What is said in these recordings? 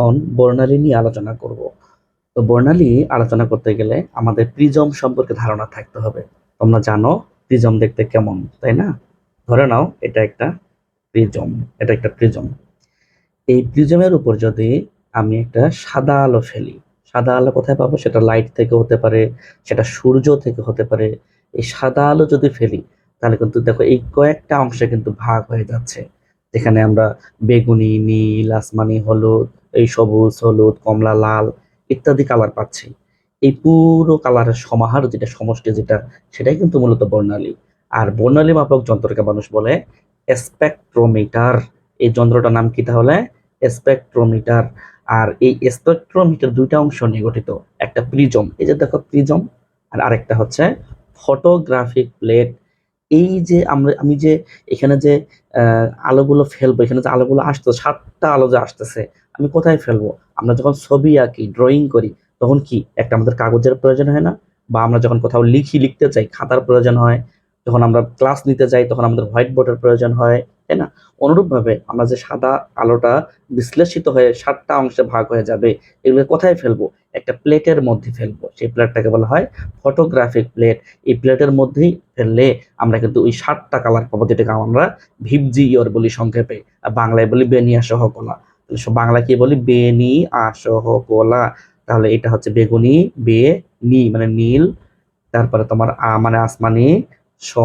এখন বর্ণালী নিয়ে আলোচনা করব। তো বর্ণালী আলোচনা করতে গেলে আমাদের প্রিজম সম্পর্কে ধারণা থাকতে হবে। তোমরা জানো প্রিজম দেখতে কেমন, তাই না? ধরে নাও প্রিজম এটা একটা প্রিজম। এই প্রিজমের উপর যদি আমি একটা সাদা আলো ফেলি, সাদা আলো কোথায় পাবো? সেটা লাইট থেকে হতে পারে, সেটা সূর্য থেকে হতে পারে। এই সাদা আলো যদি ফেলি তাহলে কিন্তু দেখো এই কয়েকটা অংশে কিন্তু ভাগ হয়ে যাচ্ছে, যেখানে আমরা বেগুনি, নীল, আসমানি, হলুদ, এই সবুজ, হলুদ, কমলা, লাল ইত্যাদি কালার পাচ্ছি। এই পুরো কালারের সমাহার যেটা, সমষ্টি যেটা, সেটাই কিন্তু মূলত বর্ণালী। আর বর্ণালী মাপক যন্ত্রকে মানুষ বলে স্পেকট্রোমিটার। এই যন্ত্রটার নাম কি তাহলে? স্পেকট্রোমিটার। আর এই স্পেকট্রোমিটার দুইটা অংশ নিয়ে গঠিত, একটা প্রিজম, এই যে দেখো প্রিজম, আর আরেকটা হচ্ছে ফটোগ্রাফিক প্লেট। এই যে আমি যে এখানে যে আলোগুলো ফেলবো, এখানে যে আলোগুলো আসতেছে, সাতটা আলো যে আসতেছে, আমি কোথায় ফেলবো? আমরা যখন ছবি আঁকি, ড্রয়িং করি, তখন কি একটা আমাদের কাগজের প্রয়োজন হয় না? বা আমরা যখন কোথাও লিখতে চাই, খাতার প্রয়োজন হয়। যখন আমরা ক্লাস নিতে যাই তখন আমাদের হোয়াইট বোর্ডের প্রয়োজন হয়, তাই না? অনুরূপভাবে আমরা যে সাদা আলোটা বিশ্লেষিত হয়ে সাতটা অংশে ভাগ হয়ে যাবে, এগুলো কোথায় ফেলবো? একটা প্লেটের মধ্যে ফেলবো, সেই প্লেটটাকে বলা হয় ফটোগ্রাফিক প্লেট। এই প্লেটের মধ্যেই ফেললে আমরা কিন্তু ওই সাতটা কালার পাবো, যেটাকে আমরা ভিবজি ইয়র বলি সংক্ষেপে, আর বাংলায় বলি বেনিয়া সহ কলা। বাংলা কি বলি? বেনি আসহ কলা। তাহলে এটা হচ্ছে বেগুনি, বে নি মানে নীল, তারপরে তোমার মানে আসমানি,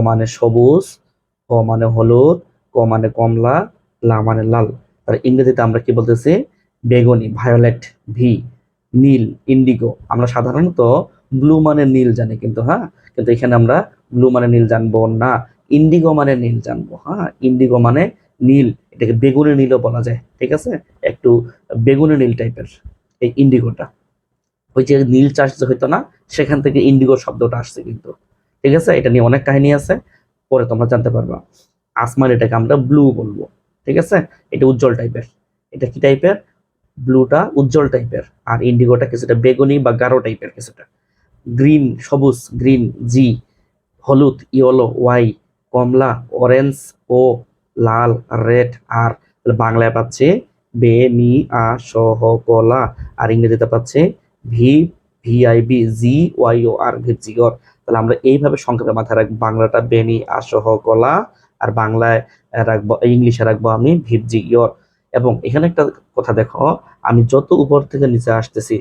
মানে সবুজ, মানে হলুদ, মানে কমলা, মানে লাল। তাহলে ইংরেজিতে আমরা কি বলতেছি? বেগুনি, ভায়োলেট, ভি, নীল, ইন্ডিগো। আমরা সাধারণত ব্লু মানে নীল জানি, কিন্তু কিন্তু এখানে আমরা ব্লু মানে নীল জানবো না, ইন্ডিগো মানে নীল জানবো। ইন্ডিগো মানে নীল, এটাকে বেগুনি নীলও বলা যায়, ঠিক আছে? একটু বেগুনি নীল টাইপের এই ইন্ডিগোটা। ওই যে নীল চাষ যে হইতো না, সেখান থেকে ইন্ডিগো শব্দটা আসছে কিন্তু, ঠিক আছে? এটা নিয়ে অনেক কাহিনী আছে, পরে তোমরা জানতে পারবা। আসমান এটাকে আমরা ব্লু বলবো, ঠিক আছে? এটা উজ্জ্বল টাইপের। এটা কি টাইপের? ব্লুটা উজ্জ্বল টাইপের, আর ইন্ডিগোটা কিছুটা বেগুনি বা গাঢ় টাইপের কিছুটা। গ্রিন সবুজ, গ্রিন জি, হলুদ ইয়েলো ওয়াই, কমলা অরেঞ্জ ও, লাল রেড আর। বাংলায় পাচ্ছে বে নি আ সহ কলা, আর ইংরেজিতে পাচ্ছে ভি ভিআইবি জি ওয়াই ও আর, ভিজিওর। তাহলে আমরা এইভাবে সংক্ষেপে মাথায় রাখবো, বাংলাটা বেনি আসহ কলা, আর বাংলায় রাখবো, ইংলিশে রাখবো আমি ভিজিওর। এবং এখানে একটা কথা দেখো, আমি যত উপর থেকে নিচে আসতেছি,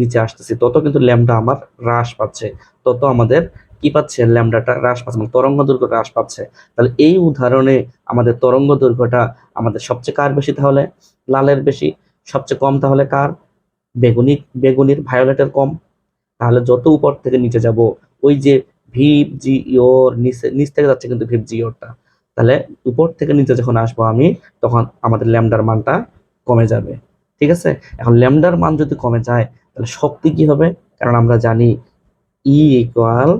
নিচে আসতেছি, তত কিন্তু ল্যামডা আমার হ্রাস পাচ্ছে, তত আমাদের কি পাচ্ছে? ল্যামডাটা হ্রাস পাচ্ছে, মানে তরঙ্গ দৈর্ঘ্য হ্রাস পাচ্ছে। তাহলে এই উদাহরণে আমাদের তরঙ্গ দৈর্ঘ্যটা আমাদের সবচেয়ে কার বেশি তাহলে? লালের বেশি। সবচেয়ে কম তাহলে কার? বেগুনি, বেগুনির, ভায়োলেটের কম। তাহলে যত উপর থেকে নিচে যাব, ওই যে ভিপ জি ইওর নিচ থেকে যাচ্ছে কিন্তু ভিপ জি ইওরটা, তাহলে উপর থেকে নিচে যখন আসবো আমি, তখন আমাদের ল্যামডার মানটা কমে যাবে, ঠিক আছে? এখন ল্যামডার মান যদি কমে যায় তাহলে শক্তি কি হবে? কারণ আমরা জানি E equal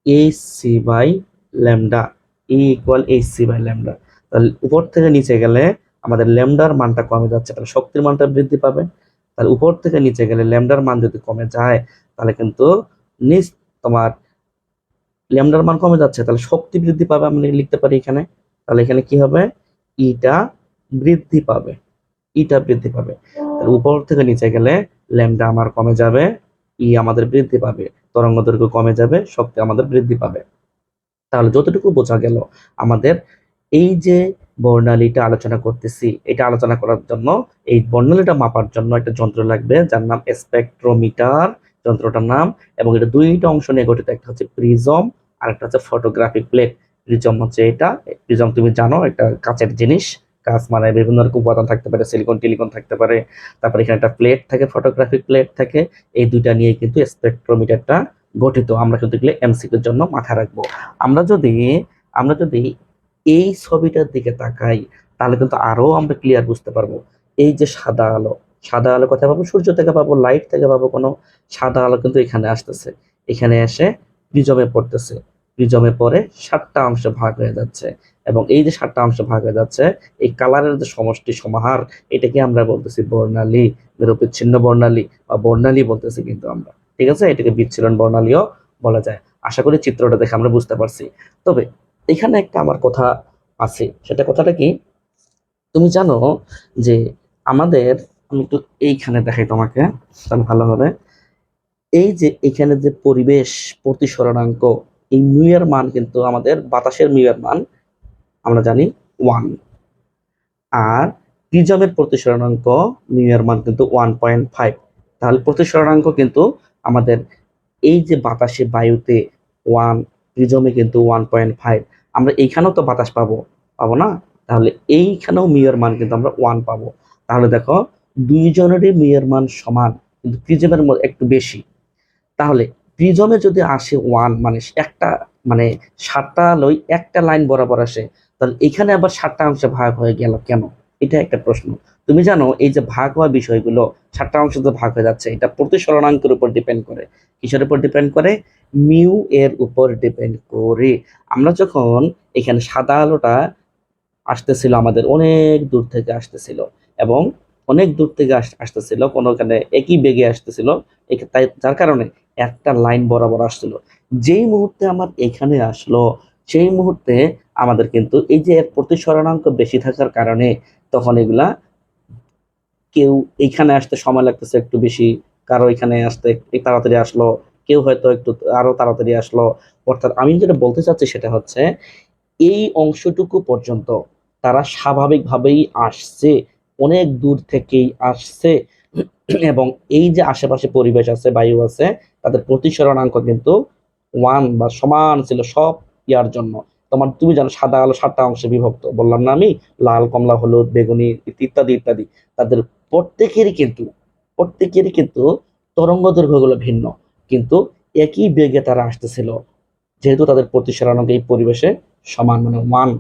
H C by lambda, E equal H C by lambda. তাহলে উপর থেকে নিচে গেলে আমাদের ল্যামডার মানটা কমে যাচ্ছে, তাহলে শক্তির মানটা বৃদ্ধি পাবে। তাহলে উপর থেকে নিচে গেলে ল্যামডার মান যদি কমে যায়, তাহলে কিন্তু নিচ তোমার ল্যামডার মান কমে যাচ্ছে, তাহলে শক্তি বৃদ্ধি পাবে। আমি লিখতে পারি এখানে, তাহলে এখানে কি হবে? ইটা বৃদ্ধি পাবে, ইটা বৃদ্ধি পাবে। তাহলে উপর থেকে নিচে গেলে ল্যামডা আমার কমে যাবে, ই আমাদের বৃদ্ধি পাবে, তরঙ্গ দৈর্ঘ্য কমে যাবে, শক্তি আমাদের বৃদ্ধি পাবে। তাহলে যতটুকু বোঝা গেল, আমাদের এই যে বর্ণালীটা আলোচনা করতেছি, এটা আলোচনা করার জন্য, এই বর্ণালীটা মাপার জন্য একটা যন্ত্র লাগবে, যার নাম স্পেকট্রোমিটার, যন্ত্রটার নাম। এবং এটা দুইটা অংশ নিয়ে গঠিত, একটা হচ্ছে প্রিজম আর একটা হচ্ছে ফটোগ্রাফিক প্লেট। প্রিজম হচ্ছে এটা, প্রিজম তুমি জানো একটা কাচের জিনিস, কাঁচ মানে বিভিন্ন রকম উপাদান থাকতে পারে, সিলিকন টিলিকন থাকতে পারে। তারপর এখানে একটা প্লেট থাকে, ফটোগ্রাফিক প্লেট থাকে। এই দুইটা নিয়ে কিন্তু স্পেকট্রোমিটারটা গঠিত। আমরা কিন্তু এগুলো এমসিকিউর জন্য মাথায় রাখবো। আমরা যদি আমরা যদি এই ছবিটার দিকে তাকাই, তাহলে কিন্তু আরো আমরা ক্লিয়ার বুঝতে পারবো। এই যে সাদা আলো, সাদা আলো কোথায় পাবো? সূর্য থেকে পাবো, লাইট থেকে পাবো। কোনো সাদা আলো কিন্তু এখানে আসতেছে, এখানে এসে প্রিজমে পড়তেছে, প্রিজমে পরে সাতটা অংশে ভাগ হয়ে যাচ্ছে। এবং এই যে সাতটা অংশ ভাগ হয়ে যাচ্ছে, এই কালারের যে সমষ্টি সমাহার, এটাকে আমরা বলতেছি বর্ণালী, নিরবিচ্ছিন্ন বর্ণালী বা বর্ণালী বলতেছি কিন্তু আমরা, ঠিক আছে? এটাকে বিচ্ছিন্ন বর্ণালীও বলা যায়। আশা করি চিত্রটা দেখে আমরা বুঝতে পারছি। তবে এখানে একটা আমার কথা আছে, সেটা কথাটা কি? তুমি জানো যে আমাদের আমি একটু এইখানে দেখাই তোমাকে, তাহলে ভালো হবে। এই যে এখানে যে পরিবেশ প্রতিসরণাঙ্ক, এই মিউ এর মান কিন্তু আমাদের বাতাসের মিউ এর মান আমরা জানি 1, আর প্রিজমের প্রতিসরণাঙ্ক মিউ এর মান কিন্তু 1.5। তাহলে প্রতিসরণাঙ্ক কিন্তু আমাদের এই যে বাতাসে বায়ুতে 1, প্রিজমে কিন্তু 1.5। আমরা এইখানেও তো বাতাস পাবো, পাবো না? তাহলে এইখানেও মিউ এর মান কিন্তু আমরা 1 পাবো। তাহলে দেখো দুইজনেরই মিউ এর মান সমান, কিন্তু প্রিজমের একটু বেশি। তাহলে প্রিজমে যদি আসে 1, মানে একটা, মানে 7টা আলোয় একটা লাইন বরাবর আসে, তাহলে এখানে আবার 7টা অংশে ভাগ হয়ে গেল কেন? এটা একটা প্রশ্ন। তুমি জানো এই যে ভাগ হওয়া বিষয়গুলো 7টা অংশে ভাগ হয়ে যাচ্ছে, এটা প্রতিসরণাঙ্কের উপর ডিপেন্ড করে। কিসের উপর ডিপেন্ড করে? মিউ এর উপর ডিপেন্ড করে। আমরা যখন এখানে সাদা আলোটা আসতেছিল, আমাদের অনেক দূর থেকে আসতেছিল, এবং অনেক দূর থেকে আসতেছিল, কোনোখানে একই বেগে আসতেছিল, তাই যার কারণে একটা লাইন বরাবর আসছিল। যেই মুহূর্তে আমার এখানে আসলো, সেই মুহূর্তে আমাদের কিন্তু এই যে এর প্রতিসরণাঙ্ক বেশি থাকার কারণে তখন এগুলা, কেউ এইখানে আসতে সময় লাগতেছে একটু বেশি, কারো এখানে আসতে একটু তাড়াতাড়ি আসলো, কেউ হয়তো একটু আরো তাড়াতাড়ি আসলো। অর্থাৎ আমি যেটা বলতে চাচ্ছি সেটা হচ্ছে, এই অংশটুকু পর্যন্ত তারা স্বাভাবিকভাবেই আসছে, অনেক দূর থেকেই আসছে, এবং এই যে আশেপাশে পরিবেশ আছে, বায়ু আছে, তাদের প্রতিসরণাঙ্ক কিন্তু 1 বা সমান ছিল সব ইয়ার জন্য। তুমি জানো সাদা আলো 7টা অংশে বিভক্ত, বললাম না আমি? লাল, কমলা, হলুদ, বেগুনি ইত্যাদি ইত্যাদি। তাদের প্রত্যেকেরই কিন্তু তরঙ্গ দৈর্ঘ্যগুলো ভিন্ন, কিন্তু একই বেগে তারা আসতেছিল, যেহেতু তাদের প্রতিসরণাঙ্ক এই পরিবেশে সমান, মানে 1,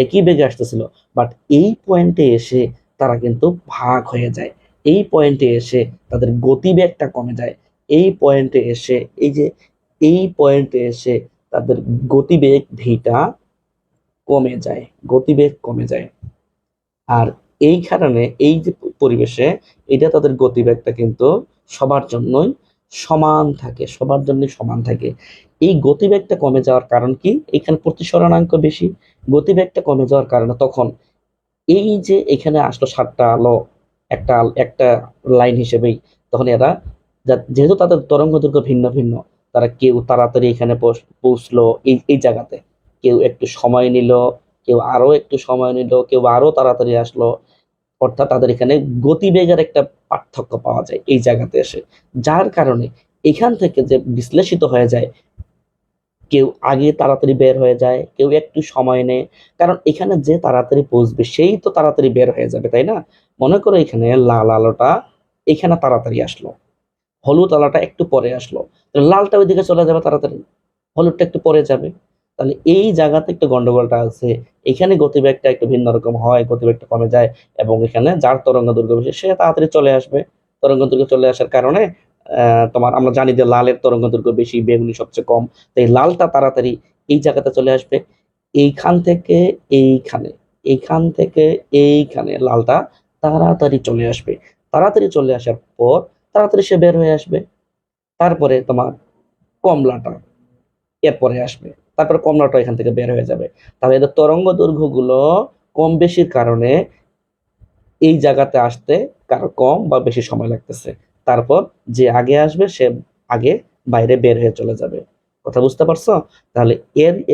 একই বেগে আসতেছিল। বাট এই পয়েন্টে এসে তারা কিন্তু ভাগ হয়ে যায়। এই পয়েন্টে এসে তাদের গতিবেগটা কমে যায়। এই পয়েন্টে এসে এই পয়েন্টে এসে তাদের গতিবেগ ভিটা কমে যায়, গতিবেগ কমে যায়। আর এই কারণে এই যে পরিবেশে, এটা তাদের গতিবেগটা কিন্তু সবার জন্যই সমান থাকে, সবার জন্যই সমান থাকে। এই গতিবেগটা কমে যাওয়ার কারণ কি? এখানে প্রতিসরণাঙ্ক বেশি, গতিবেগটা কমে যাওয়ার কারণে তখন এই যে এখানে আসলো 7টা আলো একটা লাইন হিসেবেই, তখন এরা যেহেতু তাদের তরঙ্গ দৈর্ঘ্য ভিন্ন ভিন্ন, তারা কেউ তাড়াতাড়ি এখানে পৌঁছলো এই এই জায়গাতে, কেউ একটু সময় নিল, কেউ আরো একটু সময় নিল, কেউ আরো তাড়াতাড়ি আসলো। অর্থাৎ তাদের এখানে গতিবেগের একটা পার্থক্য পাওয়া যায় এই জায়গাতে এসে, যার কারণে এখান থেকে যে বিশ্লেষিত হয়ে যায়, কেউ আগে তাড়াতাড়ি বের হয়ে যায়, কেউ একটু সময় নেয়। কারণ এখানে যে তাড়াতাড়ি পৌঁছবে সেই তো তাড়াতাড়ি বের হয়ে যাবে, তাই না? মনে করো এখানে লাল আলোটা এখানে তাড়াতাড়ি আসলো, হলুদ আলোটা একটু পরে আসলো, লালটা ওইদিকে চলে যাবে তাড়াতাড়ি, হলুদটা একটু পরে যাবে। তাহলে এই জায়গাতে একটু গন্ডগোলটা আছে। এখানে গতিবেগটা একটু ভিন্ন রকম হয়, গতিবেগটা কমে যায়, এবং এখানে যার তরঙ্গ দৈর্ঘ্য বেশি সে তাড়াতাড়ি চলে আসবে। তরঙ্গ দৈর্ঘ্য চলে আসার কারণে তোমার আমরা জানি যে লালের তরঙ্গ দৈর্ঘ্য বেশি, বেগুনি সবচেয়ে কম। তাই লালটা তাড়াতাড়ি এই জায়গাতে চলে আসবে। এইখান থেকে এইখানে, এইখান থেকে এইখানে লালটা তাড়াতাড়ি চলে আসবে। তাড়াতাড়ি চলে আসার পর তাড়াতাড়ি সে বের হয়ে আসবে। তারপরে তোমার কমলাটা এরপরে আসবে, তারপরে কমলাটা এখান থেকে বের হয়ে যাবে। তাহলে এদের তরঙ্গ দৈর্ঘ্যগুলো কম বেশির কারণে এই জায়গাতে আসতে কারো কম বা বেশি সময় লাগতেছে। তারপর যে আগে আসবে সে আগে বাইরে বের হয়ে চলে যাবে। কথা বুঝতে পারছো? তাহলে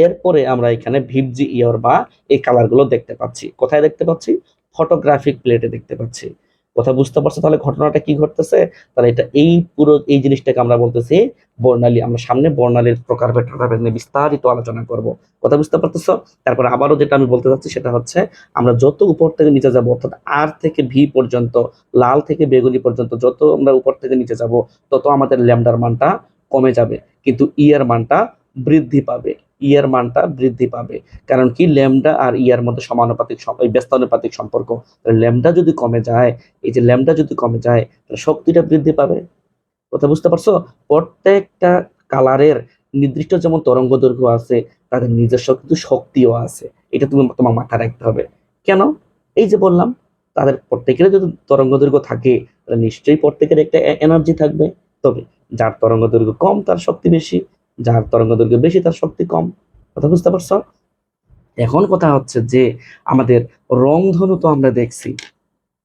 এরপরে আমরা এখানে ভিপজি ইয়ার বা এই কালার গুলো দেখতে পাচ্ছি। কোথায় দেখতে পাচ্ছি? ফটোগ্রাফিক প্লেটে দেখতে পাচ্ছি। কথা বুঝতে পারছো তাহলে ঘটনাটা কি ঘটতেছে? তাহলে এটা এই পুরো এই জিনিসটাকে আমরা বলতেছি বর্ণালী। আমরা সামনে বর্ণালীর প্রকারভেদ নিয়ে বিস্তারিত আলোচনা করব। কথা বুঝতে পারতেছো? তারপরে আবারও যেটা আমি বলতে চাচ্ছি সেটা হচ্ছে, আমরা যত উপর থেকে নিচে যাব, অর্থাৎ আর থেকে ভি পর্যন্ত, লাল থেকে বেগুনি পর্যন্ত যত আমরা উপর থেকে নিচে যাব, তত আমাদের ল্যামডার মানটা কমে যাবে, কিন্তু ই এর মানটা বৃদ্ধি পাবে। ই এর মানটা বৃদ্ধি পাবে। কারণ কি? ল্যামডা আর ই এর মধ্যে সমানুপাতিক, এই ব্যস্তানুপাতিক সম্পর্ক। ল্যামডা যদি কমে যায়, এই যে ল্যামডা যদি কমে যায়, তাহলে শক্তিটা বৃদ্ধি পাবে। কথা বুঝতে পারছো? প্রত্যেকটা কালারের নির্দিষ্ট যেমন তরঙ্গ দৈর্ঘ্য আছে, তাদের নিজস্ব কিন্তু শক্তিও আছে। এটা তোমার মাথায় রাখতে হবে। কেন? এই যে বললাম, তাদের প্রত্যেকের যদি তরঙ্গ দৈর্ঘ্য থাকে, তাহলে নিশ্চয়ই প্রত্যেকের একটা এনার্জি থাকবে। তবে যার তরঙ্গ দৈর্ঘ্য কম তার শক্তি বেশি, যার তরঙ্গ দৈর্ঘ্য বেশি তার শক্তি কম। কথা বুঝতে পারছো? এখন কথা হচ্ছে যে আমাদের রংধনু তো আমরা দেখছি,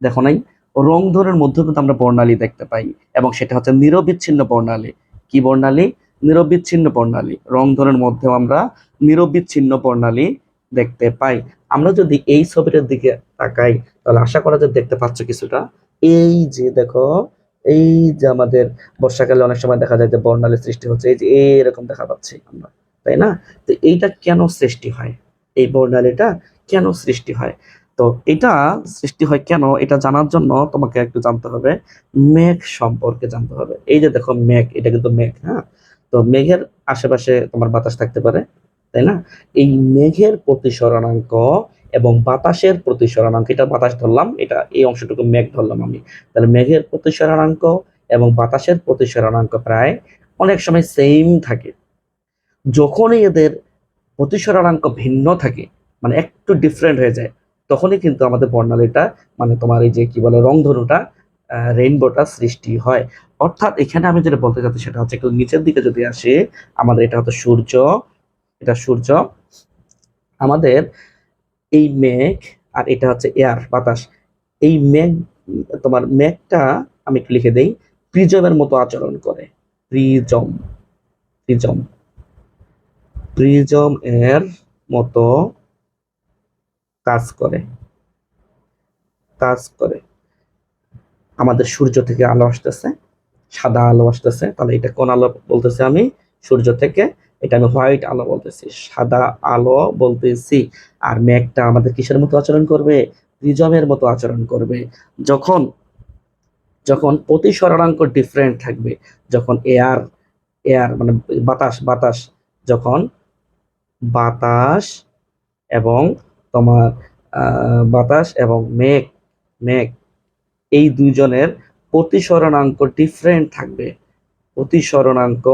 দেখো নাই? রংধনুর মধ্যেও কিন্তু আমরা বর্ণালী দেখতে পাই, এবং সেটা হচ্ছে নিরবিচ্ছিন্ন বর্ণালী। কি বর্ণালী? নিরবিচ্ছিন্ন বর্ণালী। রংধনুর মধ্যেও আমরা নিরবিচ্ছিন্ন বর্ণালী দেখতে পাই। আমরা যদি এই ছবিটার দিকে তাকাই, তাহলে আশা করা যায় দেখতে পাচ্ছ কিছুটা। এই যে দেখো, এই যে আমাদের বর্ষাকালে অনেক সময় দেখা যায় যে বর্ণালী সৃষ্টি হচ্ছে, এই যে এরকম দেখা পাচ্ছি আমরা, তাই না? তো এইটা কেন সৃষ্টি হয়? এই বর্ণালীটা কেন সৃষ্টি হয়? তো এটা সৃষ্টি হয় কেন, এটা জানার জন্য তোমাকে একটু জানতে হবে মেঘ সম্পর্কে জানতে হবে। এই যে দেখো মেঘ, এটা কিন্তু মেঘ, হ্যাঁ? তো মেঘের আশেপাশে তোমার বাতাস থাকতে পারে, তাই না? এই মেঘের প্রতিসরণাঙ্ক এবং বাতাসের প্রতিসরণাঙ্ক, এটা বাতাস ধরলাম, এটা এই অংশটুকু মেঘ ধরলাম আমি। তাহলে মেঘের প্রতিসরণাঙ্ক এবং বাতাসের প্রতিসরণাঙ্ক প্রায় অনেক সময় সেম থাকে। যখনই এদের প্রতিসরণাঙ্ক ভিন্ন থাকে, মানে একটু ডিফারেন্ট হয়ে যায়, তখনই কিন্তু আমাদের বর্ণালীটা, মানে তোমার এই যে কি বলে রংধনুটা, রেইনবোটা সৃষ্টি হয়। অর্থাৎ এখানে আমি যেটা বলতে চাচ্ছি সেটা হচ্ছে একটু নিচের দিকে যদি আসি, আমাদের এটা হচ্ছে সূর্য, এটা সূর্য, আমাদের এই মেঘ, আর এটা হচ্ছে এয়ার, বাতাস। এই মেঘ, তোমার মেঘটা আমি একটু লিখে দেই, প্রিজমের মতো আচরণ করে। প্রিজম, প্রিজম, প্রিজম এর মতো কাজ করে, কাজ করে। আমাদের সূর্য থেকে আলো আসতেছে, সাদা আলো আসতেছে, তাহলে এটা কোন আলো বলতেছি আমি? সূর্য থেকে। এটা আমি হোয়াইট আলো বলতেছি, সাদা আলো বলতেছি। আর মেঘটা আমাদের কিসের মতো আচরণ করবে? প্রিজমের মতো আচরণ করবে। যখন যখন প্রতিসরণাঙ্ক ডিফারেন্ট থাকবে, যখন এয়ার, এয়ার মানে বাতাস, বাতাস, যখন বাতাস এবং তোমার বাতাস এবং মেঘ, মেঘ, এই দুইজনের প্রতিসরণাঙ্ক ডিফারেন্ট থাকবে। প্রতিসরণাঙ্ক,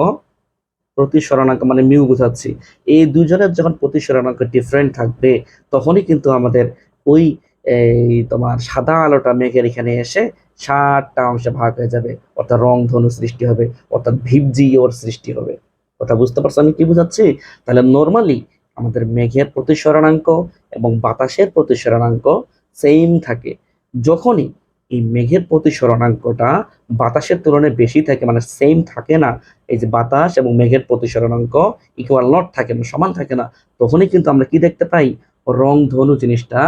প্রতিসরণাঙ্ক মানে মিউ বোঝাচ্ছি। এই দুজনের যখন প্রতিসরণাঙ্ক ডিফারেন্ট থাকবে, তখনই কিন্তু আমাদের ওই এই তোমার সাদা আলোটা মেঘের এখানে এসে 7টা অংশে ভাগ হয়ে যাবে, অর্থাৎ রংধনু সৃষ্টি হবে, অর্থাৎ ভিপজিওর সৃষ্টি হবে। কথা বুঝতে পারছো আমি কি বুঝাচ্ছি? তাহলে নর্মালি আমাদের মেঘের প্রতিসরণাঙ্ক এবং বাতাসের প্রতিসরণাঙ্ক সেম থাকে। যখনই এই মেঘের প্রতিসরণাঙ্কটা বাতাসের তুলনায় বেশি থাকে, মানে সেম থাকে না, এই যে বাতাস এবং মেঘের প্রতিসরণাঙ্ক ইকুয়াল নট থাকে না, সমান থাকে না, তখনই কিন্তু আমরা কি দেখতে পাই? রংধনু জিনিসটা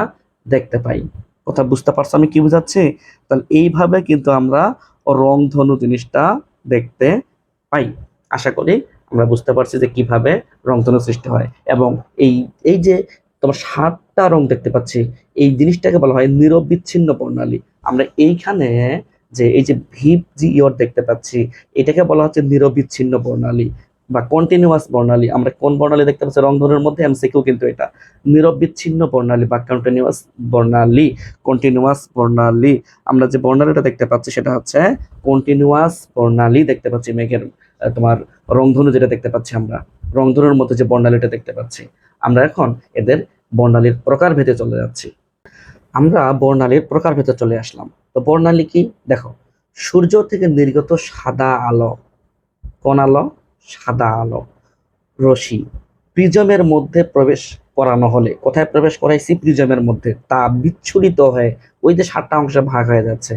দেখতে পাই। কথা বুঝতে পারছো আমি কি বুঝাচ্ছি? তাহলে এইভাবে কিন্তু আমরা রংধনু জিনিসটা দেখতে পাই। আশা করি আমরা বুঝতে পারছি যে কিভাবে রংধনু সৃষ্টি হয়। এবং এই এই যে তোমার 7টা রং দেখতে পাচ্ছি, এই জিনিসটাকে বলা হয় নিরবিচ্ছিন্ন বর্ণালী। আমরা এইখানে যে এই যে ভিপ জি ইয়র দেখতে পাচ্ছি, এটাকে বলা হচ্ছে নিরবিচ্ছিন্ন বর্ণালী বা কন্টিনিউয়াস বর্ণালী। আমরা কোন বর্ণালী দেখতে পাচ্ছি রংধনুর মধ্যে? এমসিকিউ কিন্তু এটা। নিরবিচ্ছিন্ন বর্ণালী বা কন্টিনিউয়াস বর্ণালী, কন্টিনিউয়াস বর্ণালী। আমরা যে বর্ণালীটা দেখতে পাচ্ছি সেটা হচ্ছে কন্টিনিউয়াস বর্ণালী দেখতে পাচ্ছি মেঘের, তোমার রংধনু যেটা দেখতে পাচ্ছি আমরা, রংধনুর মধ্যে যে বর্ণালীটা দেখতে পাচ্ছি। আমরা এখন এদের বর্ণালীর প্রকারভেদে চলে যাচ্ছি। আমরা বর্ণালীর প্রকারভেদে চলে আসলাম। তো বর্ণালী কি? দেখো, সূর্য থেকে নির্গত সাদা আলো, কোন আলো? সাদা আলো রশ্মি প্রিজমের মধ্যে প্রবেশ করানো হলে, কোথায় প্রবেশ করাইছি? প্রিজমের মধ্যে। তা বিচ্ছুরিত হয়ে ওই যে 7টা অংশে ভাগ হয়ে যাচ্ছে।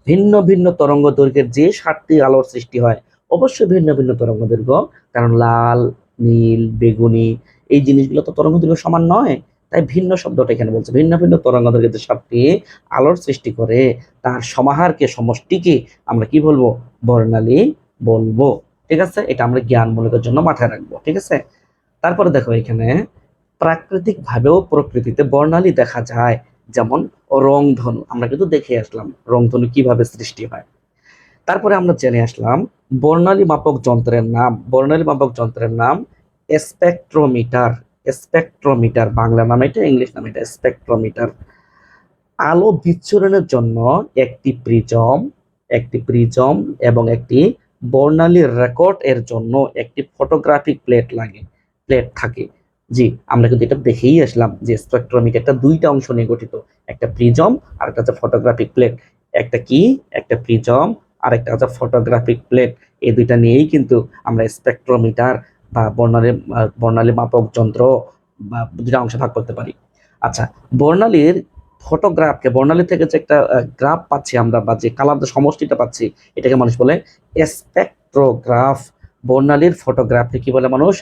ভিন্ন ভিন্ন তরঙ্গ দৈর্ঘ্যের যে 7টি আলোর সৃষ্টি হয়, অবশ্যই ভিন্ন ভিন্ন তরঙ্গ দৈর্ঘ্য, কারণ লাল, নীল, বেগুনি, এই জিনিসগুলো তো তরঙ্গ দৈর্ঘ্য সমান নয়। তাই ভিন্ন শব্দটা এখানে বলছে, ভিন্ন ভিন্ন তরঙ্গ দৈর্ঘ্যের যে 7টি আলোর সৃষ্টি করে, তার সমাহারকে, সমষ্টিকে আমরা কি বলবো? বর্ণালী বলবো। ঠিক আছে? এটা আমরা জ্ঞানমূলকের জন্য মাথায় রাখবো। ঠিক আছে? তারপরে দেখো এখানে প্রাকৃতিক ভাবেও প্রকৃতিতে বর্ণালী দেখা যায়, যেমন রংধনু। আমরা কিন্তু দেখে আসলাম রংধনু কিভাবে সৃষ্টি হয়। তারপরে আমরা জেনে আসলাম বর্ণালী মাপক যন্ত্রের নাম। বর্ণালী মাপক যন্ত্রের নাম স্পেকট্রোমিটার। স্পেকট্রোমিটার বাংলা নাম এটা, ইংলিশ নাম এটা স্পেকট্রোমিটার। আলো বিচ্ছুরণের জন্য একটি প্রিজম, একটি প্রিজম এবং একটি বর্ণালী রেকর্ড এর জন্য একটি ফটোগ্রাফিক প্লেট লাগে, প্লেট থাকে। জি, আমরা কিন্তু এটা দেখেই আসলাম যে স্পেকট্রোমিটারটা 2টা অংশ নিয়ে গঠিত, একটা প্রিজম আর একটা হচ্ছে ফটোগ্রাফিক প্লেট। একটা কি? একটা প্রিজম আর একটা হচ্ছে ফটোগ্রাফিক প্লেট। এই দুইটা নিয়েই কিন্তু আমরা স্পেকট্রোমিটার বা বর্ণালী মাপক যন্ত্র বা 2টা অংশে ভাগ করতে পারি। আচ্ছা, বর্ণালীর ফটোগ্রাফকে বর্ণালী থেকে যে একটা গ্রাফ পাচ্ছি আমরা বা যে কালার সমষ্টিটা পাচ্ছি এটাকে মানুষ বলে স্পেকট্রোগ্রাফ। বর্ণালীর ফটোগ্রাফকে কি বলে মানুষ?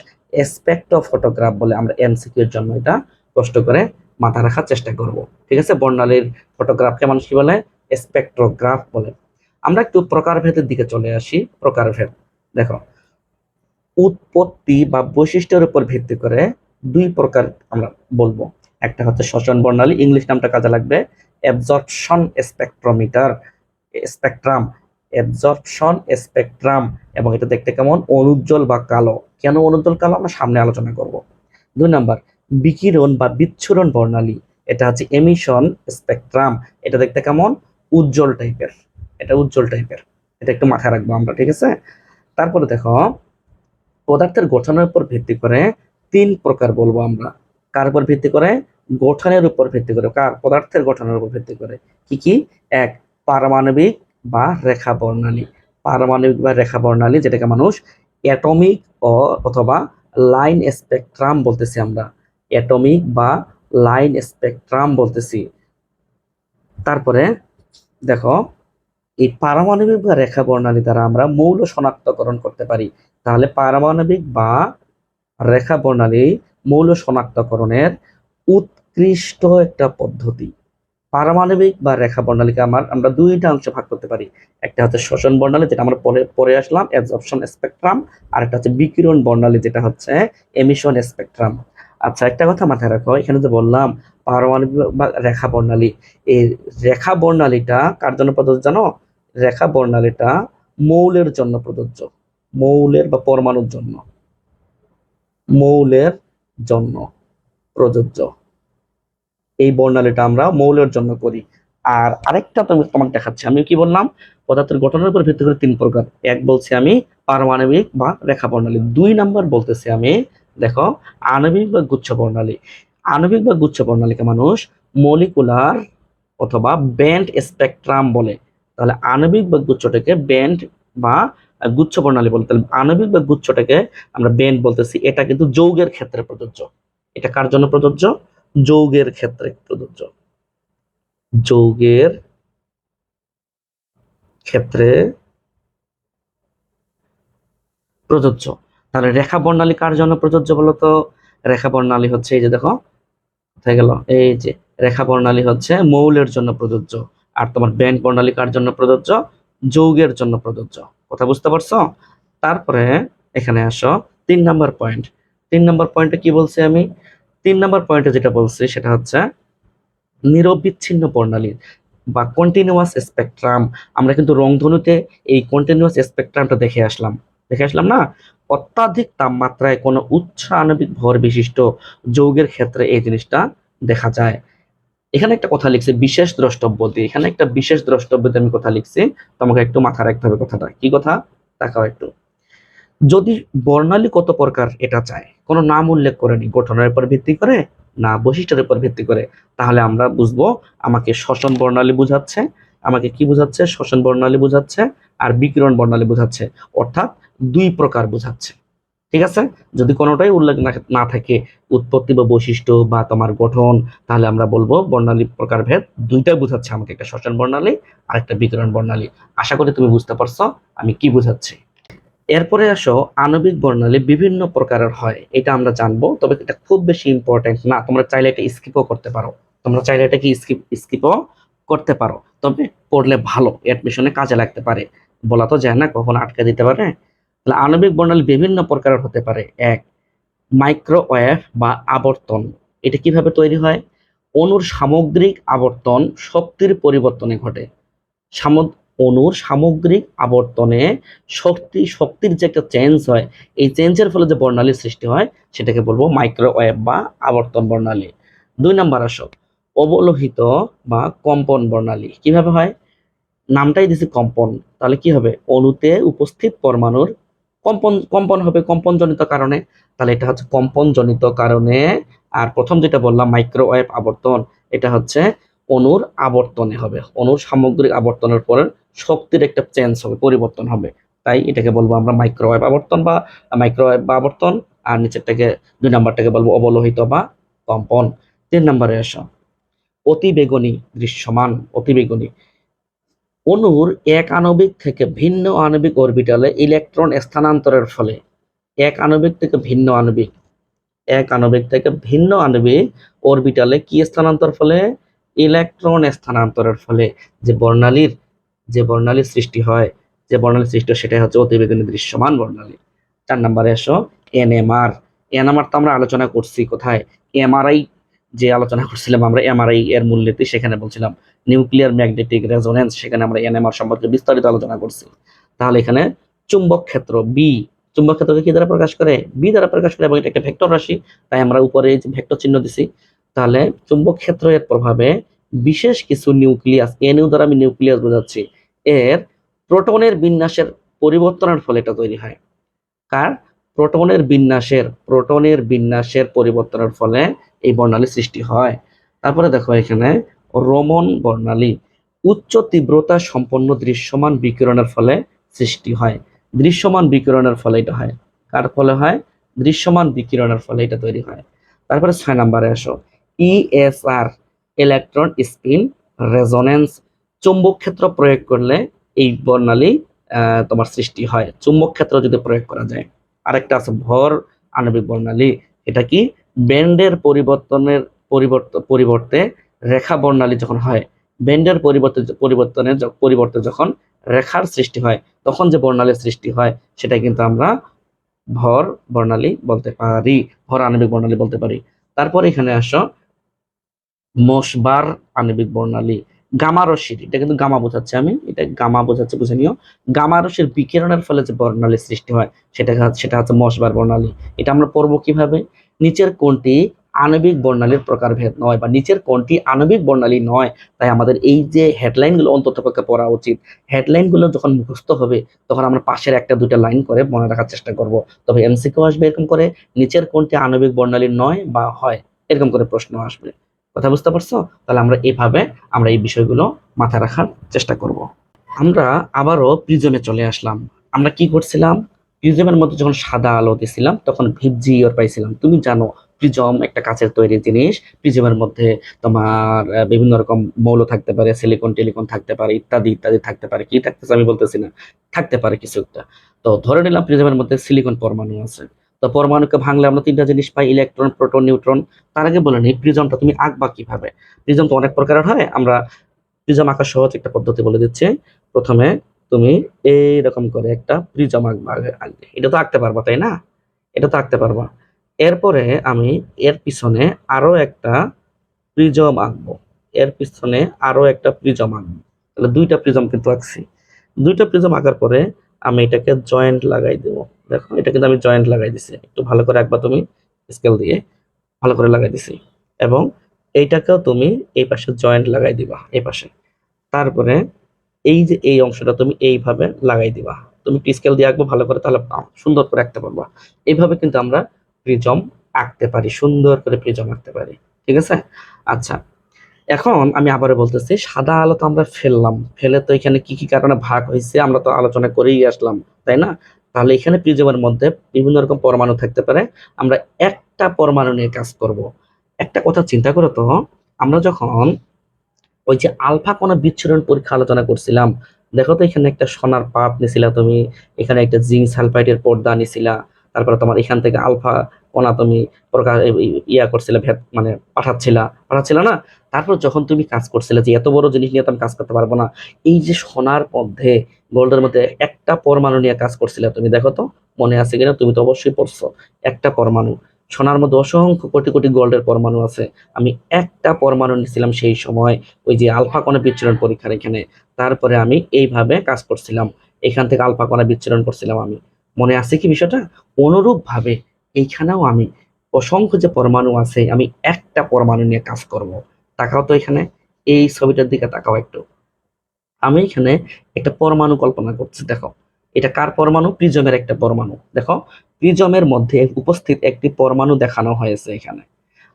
স্পেকট্রোফটোগ্রাফ বলে। আমরা এমসিকিউ এর জন্য এটা কষ্ট করে মাথা রাখার চেষ্টা করব। ঠিক আছে, বর্ণালীর ফটোগ্রাফকে মানুষ কি বলে? স্পেকট্রোগ্রাফ বলে। আমরা একটু প্রকারভেদের দিকে চলে আসি। প্রকারভেদ দেখো, উৎপত্তি বা বৈশিষ্ট্যের উপর ভিত্তি করে দুই প্রকার আমরা বলবো। একটা হচ্ছে শোষণ বর্ণালী, ইংলিশ নামটা কাজে লাগবে absorption spectrometer spectrum, absorption spectrum. এবং এটা দেখতে কেমন? অনুজ্জ্বল বা কালো। কেন অনুজ্জ্বল কালো আমরা সামনে আলোচনা করব। দুই নাম্বার বিকিরণ বা বিচ্ছুরণ বর্ণালী, এটা হচ্ছে এমিশন স্পেকট্রাম। এটা দেখতে কেমন? উজ্জ্বল টাইপের। এটা উজ্জ্বল টাইপের, এটা একটু মাথায় রাখবো আমরা। ঠিক আছে, তারপরে দেখো পদার্থের গঠনের উপর ভিত্তি করে তিন প্রকার বলবো আমরা। কার উপর ভিত্তি করে? গঠনের উপর ভিত্তি করে। কার? পদার্থের গঠনের উপর ভিত্তি করে। কি কি? এক, পারমাণবিক বা রেখা বর্ণালী। পারমাণবিক বা রেখা বর্ণালী, যেটাকে মানুষ অ্যাটমিক অথবা লাইন স্পেকট্রাম বলতেছি আমরা। অ্যাটমিক বা লাইন স্পেকট্রাম বলতেছি। তারপরে দেখো, এই পারমাণবিক বা রেখা বর্ণালী দ্বারা আমরা মৌল শনাক্তকরণ করতে পারি। তাহলে পারমাণবিক বা রেখা বর্ণালী মৌল শনাক্তকরণের উৎকৃষ্ট একটা পদ্ধতি। পারমাণবিক বা রেখা বর্ণালীকে আমরা দুইটা অংশে ভাগ করতে পারি। একটা হচ্ছে শোষণ বর্ণালী, যেটা আমরা পরে পরে আসলাম, অ্যাবজর্পশন স্পেকট্রাম। আর একটা হচ্ছে বিকিরণ বর্ণালী, যেটা হচ্ছে এমিশন স্পেকট্রাম। আচ্ছা, একটা কথা মাথায় রাখো, এখানে যে বললাম পারমাণবিক বা রেখা বর্ণালী, এই রেখা বর্ণালীটা কার জন্য প্রযোজ্য জানো? রেখা বর্ণালীটা মৌলের জন্য প্রযোজ্য। মৌলের বা পরমাণুর জন্য, মৌলের জন্য প্রযোজ্য। এই বর্ণালীটা আমরা মৌলের জন্য করি। আর আরেকটা তোমাকে দেখাচ্ছি। আমি কি বললাম? পদার্থের গঠনের উপর ভিত্তি করে তিন প্রকার। এক বলছি আমি পারমাণবিক বা রেখা বর্ণালী। দুই নাম্বার বলতেছি আমি, দেখো, আণবিক বা গুচ্ছ বর্ণালী। আণবিক বা গুচ্ছ বর্ণালীকে মানুষ মলিকুলার অথবা ব্যান্ড স্পেকট্রাম বলে। তাহলে আণবিক বা গুচ্ছটাকে ব্যান্ড বা গুচ্ছ বর্ণালী বলে। তাহলে আণবিক বা গুচ্ছটাকে আমরা ব্যান্ড বলতেছি। এটা কিন্তু যৌগের ক্ষেত্রে প্রযোজ্য। এটা কার জন্য প্রযোজ্য? যৌগের ক্ষেত্রে প্রযোজ্য। যৌগের ক্ষেত্রে প্রযোজ্য। তাহলে রেখা বর্ণালী কার জন্য প্রযোজ্য বলতো? রেখা বর্ণালী হচ্ছে, এই যে দেখো কোথায় গেল, এই যে রেখা বর্ণালী হচ্ছে মৌলের জন্য প্রযোজ্য। আর তোমার ব্যান্ড বর্ণালী কার জন্য প্রযোজ্য? যৌগের জন্য প্রযোজ্য। কথা বুঝতে পারছো? তারপরে এখানে আসো, 3 নম্বর পয়েন্ট। 3 নম্বর পয়েন্টে কি বলছি আমি? 3 নম্বর পয়েন্টে যেটা বলছি সেটা হচ্ছে নিরবিচ্ছিন্ন বর্ণালী বা কন্টিনিউয়াস স্পেকট্রাম। আমরা কিন্তু রংধনুতে এই কন্টিনিউয়াস স্পেকট্রামটা দেখে আসলাম না? অত্যাধিক তাপমাত্রায় কোনো উচ্চ আণবিক ভর বিশিষ্ট যৌগের ক্ষেত্রে এই জিনিসটা দেখা যায়। এখানে একটা কথা লিখছি বিশেষ দ্রষ্টব্য দিয়ে। এখানে একটা বিশেষ দ্রষ্টব্য দিয়ে আমি কথা লিখছি, তোমাকে একটু মাথায় রাখতে হবে কথাটা। কি কথা? তাকাও একটু। যদি বর্ণালী কত প্রকার এটা চায়, কোনো নাম উল্লেখ করেনি, গঠনের উপর ভিত্তি করে না বৈশিষ্ট্যের উপর ভিত্তি করে, তাহলে আমরা বুঝবো আমাকে শ্বসন বর্ণালী বুঝাচ্ছে। আমাকে কি বুঝাচ্ছে? শ্বসন বর্ণালী বুঝাচ্ছে আর বিকিরণ বর্ণালী বুঝাচ্ছে। অর্থাৎ দুই প্রকার বুঝাচ্ছে। ঠিক আছে, যদি কোনোটাই উল্লেখ না থাকে, উৎপত্তি বা বৈশিষ্ট্য বা তোমার গঠন, তাহলে আমরা বলবো বর্ণালী প্রকারভেদ দুইটাই বুঝাচ্ছে আমাকে, একটা শ্বসন বর্ণালী আর একটা বিকিরণ বর্ণালী। আশা করি তুমি বুঝতে পারছো আমি কি বুঝাচ্ছি। এরপরে আসো, আণবিক বর্ণালী বিভিন্ন প্রকারের হয়, এটা আমরা জানবো, তবে এটা খুব বেশি ইম্পর্টেন্ট না। তোমরা চাইলে এটা স্কিপও করতে পারো। তোমরা চাইলে এটা কি স্কিপও করতে পারো, তবে পড়লে ভালো, অ্যাডমিশনে কাজে লাগতে পারে। বলা তো যায় না, কখন আটকে দিতে পারে। তাহলে আণবিক বর্ণালী বিভিন্ন প্রকারের হতে পারে। এক, মাইক্রোওয়েভ বা আবর্তন। এটা কিভাবে তৈরি হয়? অণুর সামগ্রিক আবর্তন শক্তির পরিবর্তনে ঘটে। অণুর সামগ্রিক আবর্তনে শক্তির যে একটা চেঞ্জ হয়, এই চেঞ্জের ফলে যে বর্ণালীর সৃষ্টি হয় সেটাকে বলবো মাইক্রোওয়েভ বা আবর্তন বর্ণালী। 2 নম্বর আসো, অবলোহিত বা কম্পন বর্ণালী। কিভাবে হয়? নামটাই দিছি কম্পন, তাহলে কি হবে? অণুতে উপস্থিত পরমাণুর কম্পন কম্পন হবে কম্পনজনিত কারণে। তাহলে এটা হচ্ছে কম্পনজনিত কারণে। আর প্রথম যেটা বললাম মাইক্রোওয়েভ আবর্তন, এটা হচ্ছে অণুর আবর্তনে হবে, অণুর সামগ্রিক আবর্তনের পরে শক্তির একটা চেঞ্জ হবে, পরিবর্তন হবে। তাই এটাকে বলবো আমরা মাইক্রোওয়েভ আবর্তন বা মাইক্রোওয়েভ বা আবর্তন। আর নিচেরটাকে 2 নম্বরটাকে বলবো অবলোহিত বা কম্পন। 3 নম্বরে আসো, অতিবেগুনি দৃশ্যমান, অতিবেগুনি। অণুর এক আণবিক থেকে ভিন্ন আণবিক অরবিটালে ইলেকট্রন স্থানান্তরের ফলে, এক আণবিক থেকে ভিন্ন আণবিক, এক আণবিক থেকে ভিন্ন আণবিক অরবিটালে কি স্থানান্তর ফলে? ইলেকট্রন স্থানান্তরের ফলে যে বর্ণালীর, যে বর্ণালীর সৃষ্টি হয়, যে বর্ণালীর সৃষ্টি হয় সেটাই হচ্ছে অতিবেগুনি দৃশ্যমান বর্ণালী। 4 নম্বরে এসো এনএমআর। এনএমআর তো আমরা আলোচনা করছি কোথায়? এমআরআই যে আলোচনা করছিলাম আমরা, এমআরআই এর মূলনীতি সেখানে বলছিলাম নিউক্লিয়ার ম্যাগনেটিক রেজোনেন্স, সেখানে আমরা এনএমআর সম্পর্কে বিস্তারিত আলোচনা করছি। তাহলে এখানে চুম্বক ক্ষেত্র বি, চুম্বক ক্ষেত্রকে কি দ্বারা প্রকাশ করে? বি দ্বারা প্রকাশ করে, এবং এটা একটা ভেক্টর রাশি, তাই আমরা উপরে এই যে ভেক্টর চিহ্ন দিছি। তাহলে চুম্বক ক্ষেত্রের প্রভাবে বিশেষ কিছু নিউক্লিয়াস, এনইউ দ্বারা আমি নিউক্লিয়াস বোঝাচ্ছি, এর প্রোটনের বিন্যাসের পরিবর্তনের ফলে এটা তৈরি হয়। কার? প্রোটনের বিন্যাসের পরিবর্তনের ফলে এই বর্ণালী সৃষ্টি হয়। তারপরে দেখো এখানে রোমন বর্ণালী উচ্চ তীব্রতা সম্পন্ন দৃশ্যমান বিকিরণের ফলে সৃষ্টি হয়। দৃশ্যমান বিকিরণের ফলে এটা হয়। কার ফলে হয়? দৃশ্যমান বিকিরণের ফলে এটা তৈরি হয়। তারপরে 6 নম্বরে আসো ইএসআর, ইলেকট্রন স্পিন রেজোনেন্স। চৌম্বক ক্ষেত্র প্রয়োগ করলে এই বর্ণালী তোমার সৃষ্টি হয়, চুম্বক ক্ষেত্র যদি প্রয়োগ করা যায়। আরেকটা আছে ভর আণবিক বর্ণালী। এটা কি? ব্যান্ডের পরিবর্তে রেখা বর্ণালী যখন হয়, ব্যান্ডের পরিবর্তে যখন রেখার সৃষ্টি হয়, তখন যে বর্ণালীর সৃষ্টি হয় সেটা কিন্তু আমরা ভর বর্ণালী বলতে পারি, ভর আণবিক বর্ণালী বলতে পারি। তারপর এখানে আসো মশবার আণবিক বর্ণালী। গামা রশ্মির, এটা কিন্তু গামা বোঝাচ্ছে, আমি এটা গামা বোঝাচ্ছে, বুঝে নিও। গামা রশ্মির বিকিরণের ফলে যে বর্ণালীর সৃষ্টি হয় সেটা হচ্ছে মশবার বর্ণালী। এটা আমরা পড়বো কিভাবে? নিচের কোনটি আণবিক বর্ণালীর প্রকারভেদ নয়, বা নিচের কোনটি আণবিক বর্ণালী নয়। তাই আমাদের এই যে হেডলাইন গুলো অন্তত পক্ষে পড়া উচিত। হেডলাইন গুলো যখন মুখস্থ হবে তখন আমরা পাশের একটা দুইটা লাইন করে মনে রাখার চেষ্টা করব। তবে এমসিকিউ আসবে এরকম করে, নিচের কোনটি আণবিক বর্ণালী নয় বা হয়, এরকম করে প্রশ্ন আসবে। কথা বুঝতে পারছো? তাহলে আমরা এইভাবে আমরা এই বিষয়গুলো মাথায় রাখার চেষ্টা করব। আমরা আবারও প্রিজমে চলে আসলাম। আমরা কি করছিলাম? প্রিজমের মধ্যে যখন সাদা আলো দিছিলাম তখন ভিজিওর পাইছিলাম। তুমি জানো প্রিজম একটা কাচের তৈরি জিনিস। প্রিজমের মধ্যে তোমার বিভিন্ন রকম মৌল থাকতে পারে, সিলিকন টেলিকন থাকতে পারে, ইত্যাদি ইত্যাদি থাকতে পারে। কি থাকতেছে আমি বলতেছি না, থাকতে পারে কিছু একটা। তো ধরে নিলাম প্রিজমের মধ্যে সিলিকন পরমাণু আছে। তো পরমাণুকে ভাঙলে আমরা তিনটা জিনিস পাই, ইলেকট্রন, প্রোটন, নিউট্রন। তার আগে বলে নিই প্রিজমটা তুমি আঁকবা কিভাবে। প্রিজম তো অনেক প্রকারের হয়, আমরা প্রিজম আঁকার সহজ একটা পদ্ধতি বলে দিচ্ছি। প্রথমে তুমি এইরকম করে একটা প্রিজম আঁকবা আগে। এটা তো আঁকতে পারবা তাই না? এটা তো আঁকতে পারবা। এরপরে আমি এর পিছনে আরো একটা প্রিজম আঁকবো, এর পিছনে আরো একটা প্রিজম আঁকবো। তাহলে দুইটা প্রিজম কিন্তু আঁকছি। দুইটা প্রিজম আঁকার পরে আমি এটাকে জয়েন্ট লাগাই দেবো। দেখো এটা কিন্তু আমি জয়েন্ট লাগাই দিছি, একটু ভালো করে আঁকবা তুমি, স্কেল দিয়ে ভালো করে লাগাই দিছি। এবং এইটাকেও তুমি এই পাশে জয়েন্ট লাগাই দিবা, এই পাশে। তারপরে এই যে এই অংশটা তুমি এইভাবে লাগাই দিবা। তুমি স্কেল দিয়ে আঁকবো ভালো করে, তাহলে সুন্দর করে আঁকতে পারবা। এইভাবে কিন্তু আমরা প্রিজম আঁকতে পারি, সুন্দর করে প্রিজম আঁকতে পারি। ঠিক আছে? আচ্ছা, এখন আমি আবারও বলতেছি, সাদা আলো তো আমরা ফেললাম, ফেলে তো এখানে কি কি কারণে ভাগ হয়েছে আমরা তো আলোচনা করেই আসলাম, তাই না? তাহলে এখানে প্রিজমের মধ্যে বিভিন্ন রকম পরমাণু থাকতে পারে। আমরা একটা পরমাণু নিয়ে কাজ করব। একটা কথা চিন্তা করো তো, আমরা যখন ওই যে আলফা কণা বিচ্ছুরণ পরীক্ষা আলোচনা করছিলাম, দেখো তো এখানে একটা সোনার পাত নিছিলা তুমি, এখানে একটা জিঙ্ক সালফাইডের পর্দা নিছিলা, তারপরে তোমার এখান থেকে আলফা কণা তুমি প্রকাশ ইয়া করছিলে, মানে পাঠাচ্ছিলা না? তারপর যখন তুমি কাজ করছিলে যে এত বড় জিনিস নিয়ে তো আমি কাজ করতে পারবো না, এই যে সোনার মধ্যে, গোল্ডের মধ্যে একটা পরমাণু নিয়ে কাজ করছিলে তুমি, দেখো তো মনে আছে কিনা? তুমি তো অবশ্যই পড়ছো। একটা পরমাণু, সোনার মধ্যে অসংখ্য কোটি কোটি গোল্ডের পরমাণু আছে, আমি একটা পরমাণু নিছিলাম সেই সময় ওই যে আলফা কণা বিচ্ছুরণ পরীক্ষার এখানে। তারপরে আমি এইভাবে কাজ করছিলাম, এখান থেকে আলফা কণা বিচ্ছুরণ করছিলাম আমি। মনে আছে কি বিষয়টা? অনুরূপ ভাবে এইখানেও আমি অসংখ্য যে পরমাণু আছে, আমি একটা পরমাণু নিয়ে কাজ করব। তাকাও তো এখানে, এই ছবিটার দিকে তাকাও একটু। আমি এখানে একটা পরমাণু কল্পনা করছি, দেখো এটা কার পরমাণু? প্রিজমের একটা পরমাণু। দেখো প্রিজমের মধ্যে উপস্থিত একটি পরমাণু দেখানো হয়েছে এখানে।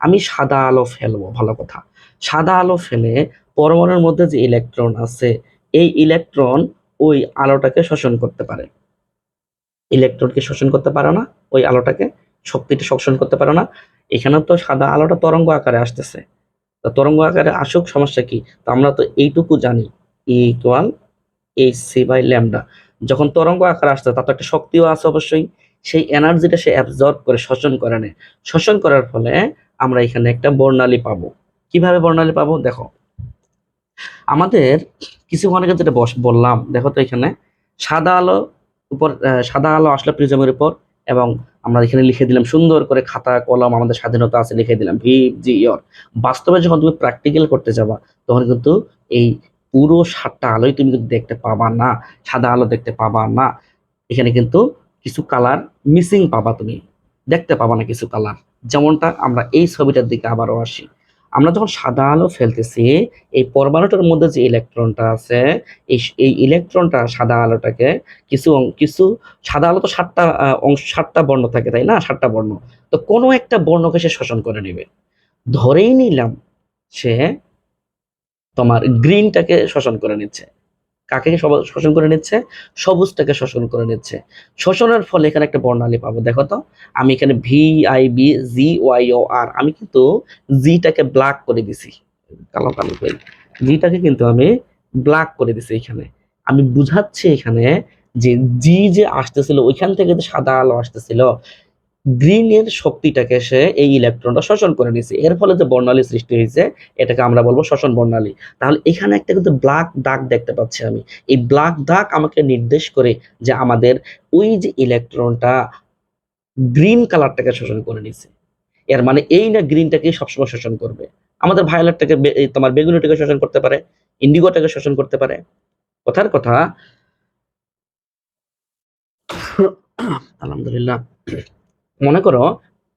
আমি সাদা আলো ফেলবো, ভালো কথা। সাদা আলো ফেলে পরমাণুর মধ্যে যে ইলেকট্রন আছে, এই ইলেকট্রন ওই আলোটাকে শোষণ করতে পারে। ইলেকট্রনকে শোষণ করতে পারে না, ওই আলোটাকে, শক্তিটা শোষণ করতে পারে না। এখানে তো সাদা আলোটা তরঙ্গ আকারে আসতেছে, তা তরঙ্গ আকারে আসুক, সমস্যা কি? তো আমরা তো এইটুকু জানি, E equal hc by lambda. যখন তরঙ্গ আকার আসছে তার তো একটা শক্তিও আছে অবশ্যই, সেই এনার্জিটা সে অ্যাবজর্ব করে শোষণ করে নেয়। শোষণ করার ফলে আমরা এখানে একটা বর্ণালী পাবো। কিভাবে বর্ণালী পাবো দেখো, আমাদের কিছুক্ষণ আগে যেটা বললাম, দেখো তো এখানে সাদা আলো উপর, সাদা আলো আসলো প্রিজমের উপর, এবং আমরা এখানে লিখে দিলাম সুন্দর করে, খাতা কলম আমাদের স্বাধীনতা আছে, লিখে দিলাম ভি জি ইয়র। বাস্তবে যখন তুমি প্র্যাকটিক্যাল করতে যাবা তখন কিন্তু এই পুরো 7টা আলোই তুমি কিন্তু দেখতে পাবা না, সাদা আলো দেখতে পাবা না। এখানে কিন্তু কিছু কালার মিসিং পাবা, তুমি দেখতে পাবা না কিছু কালার। যেমনটা আমরা এই ছবিটার দিকে আবারও আসি, আমরা যখন সাদা আলো ফেলতেছি, এই পরমাণুটার মধ্যে যে ইলেকট্রনটা আছে, এই ইলেকট্রনটা সাদা আলোটাকে কিছু সাদা আলো তো 7টা অংশ, 7টা বর্ণ থাকে তাই না, 7টা বর্ণ। তো কোনো একটা বর্ণকে সে শোষণ করে নেবে। ধরেই নিলাম সে তোমার গ্রিনটাকে শোষণ করে নিচ্ছে। কাকে শোষণ করে নিচ্ছে? সবুজটাকে শোষণ করে নিচ্ছে। শোষণের ফলে এখানে একটা বর্ণালী পাবো। দেখো তো, আমি এখানে VIBZYOR, আমি কিন্তু জিটাকে ব্ল্যাক করে দিছি, কালো কালো করে জিটাকে কিন্তু আমি ব্ল্যাক করে দিছি। এখানে আমি বুঝাচ্ছি এখানে যে জি যে আসতেছিল ওইখান থেকে যে সাদা আলো আসতেছিল, গ্রিনের শক্তিটাকে সে এই ইলেকট্রনটা শোষণ করে নিছে, এর ফলে যে বর্ণালী সৃষ্টি হয়েছে এটাকে আমরা বলবো শোষণ বর্ণালী। তাহলে এখানে একটা কিন্তু ব্ল্যাক দাগ দেখতে পাচ্ছি আমি, এই ব্ল্যাক দাগ আমাকে নির্দেশ করে যে আমাদের ওই যে ইলেকট্রনটা গ্রিন কালারটাকে শোষণ করে নিছে। এর মানে এই না গ্রিনটাকে সবসময় শোষণ করবে, আমাদের ভায়োলেটটাকে তোমার বেগুনিটাকে শোষণ করতে পারে, ইন্ডিগোটাকে শোষণ করতে পারে। কথার কথা, আলহামদুলিল্লাহ, মনে করো